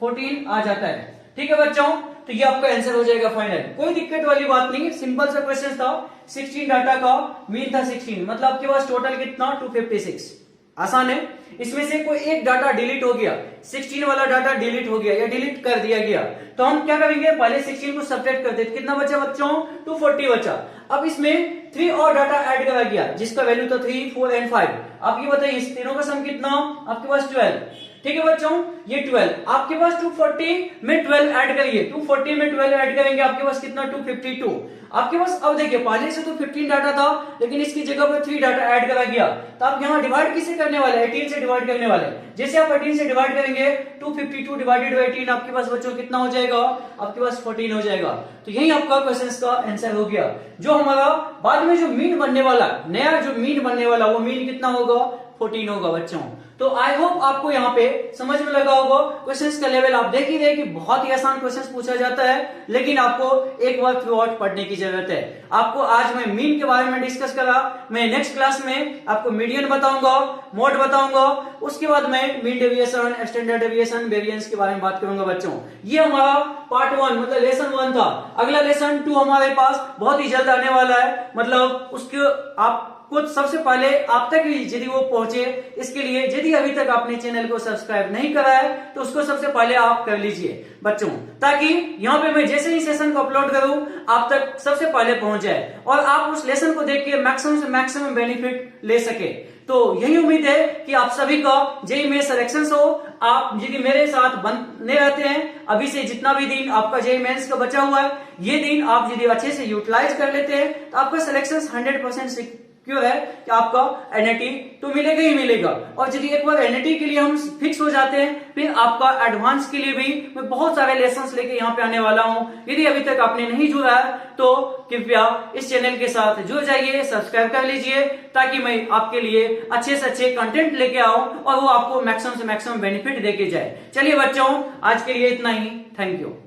14 आ जाता है, ठीक है बच्चों। तो ये आपका आंसर हो जाएगा फाइनल। कोई दिक्कत वाली बात नहीं, सिंपल सा क्वेश्चन था। 16 डाटा का मीन था 16, मतलब आपके पास टोटल कितना? 256। आसान है। इसमें से कोई एक डाटा डिलीट हो गया, 16 वाला डाटा डिलीट हो गया या डिलीट कर दिया गया, तो हम क्या करेंगे? पहले 16 को सब्ट्रैक्ट कर देते। कितना बचा बच्चों? 240 बचा। अब इसमें 3 और डाटा ऐड करा गया जिसका वैल्यू था 3, 4 एंड 5। आप ये बताइए इस तीनों का सम कितना? आपके पास 12, ठीक है बच्चों, ये 12। आपके पास 240 में 12 ऐड करिए, 240 में 12 ऐड करेंगे आपके पास कितना? 252। आपके पास अब देखिए पहले से तो 15 डाटा था लेकिन इसकी जगह पर 3 डाटा ऐड करा गया, तो आप यहाँ डिवाइड किससे करने वाले? 18 से डिवाइड करने वाले। जैसे आप 18 से डिवाइड करेंगे 252 डिवाइडेड बाय 18 आपके पास बच्चों कितना हो जाएगा? आपके पास 14 हो जाएगा। तो यही आपका क्वेश्चन का आंसर हो गया। जो हमारा बाद में जो मीन बनने वाला, नया जो मीन बनने वाला, वो मीन कितना होगा? 14 होगा बच्चों। तो आई होप आपको यहाँ पे समझ में लगा होगा। क्वेश्चंस का लेवल आप देख ही रहे कि बहुत ही आसान क्वेश्चंस पूछा जाता है, लेकिन आपको एक बार थ्रू आउट पढ़ने की जरूरत है। आपको आज मैं मीन के बारे में डिस्कस करा, मैं नेक्स्ट क्लास में आपको मीडियन बताऊंगा, मोड बताऊंगा, उसके बाद मैं mean deviation, standard deviation, variance के बारे में बात करूंगा बच्चों। ये हमारा पार्ट 1 मतलब लेसन 1 था। अगला लेसन 2 हमारे पास बहुत ही जल्द आने वाला है, मतलब उसके आप कुछ सबसे पहले आप तक यदि वो पहुंचे, इसके लिए यदि अभी तक आपने चैनल को सब्सक्राइब नहीं करा है तो उसको सबसे पहले आप कर लीजिए बच्चों, ताकि यहाँ पे मैं जैसे ही सेशन को अपलोड करूं आप तक सबसे पहले पहुंच जाए और आप उस लेसन को देख के मैक्सिमम से मैक्सिमम बेनिफिट ले सके। तो यही उम्मीद है कि आप सभी का जेईई में सिलेक्शन हो। आप यदि मेरे साथ बने रहते हैं, अभी से जितना भी दिन आपका जेईई मेंस का बचा हुआ है, ये दिन आप यदि अच्छे से यूटिलाइज कर लेते हैं तो आपका सिलेक्शन 100% क्यों है कि आपका एनआईटी तो मिलेगा ही मिलेगा। और यदि एक बार एनआईटी के लिए हम फिक्स हो जाते हैं, फिर आपका एडवांस के लिए भी मैं बहुत सारे लेसन्स लेके यहाँ पे आने वाला हूँ। यदि अभी तक आपने नहीं जुड़ा है तो कृपया इस चैनल के साथ जुड़ जाइए, सब्सक्राइब कर लीजिए, ताकि मैं आपके लिए अच्छे से अच्छे कंटेंट लेके आऊं और वो आपको मैक्सिमम से मैक्सिमम बेनिफिट देके जाए। चलिए बच्चों, आज के लिए इतना ही। Thank you.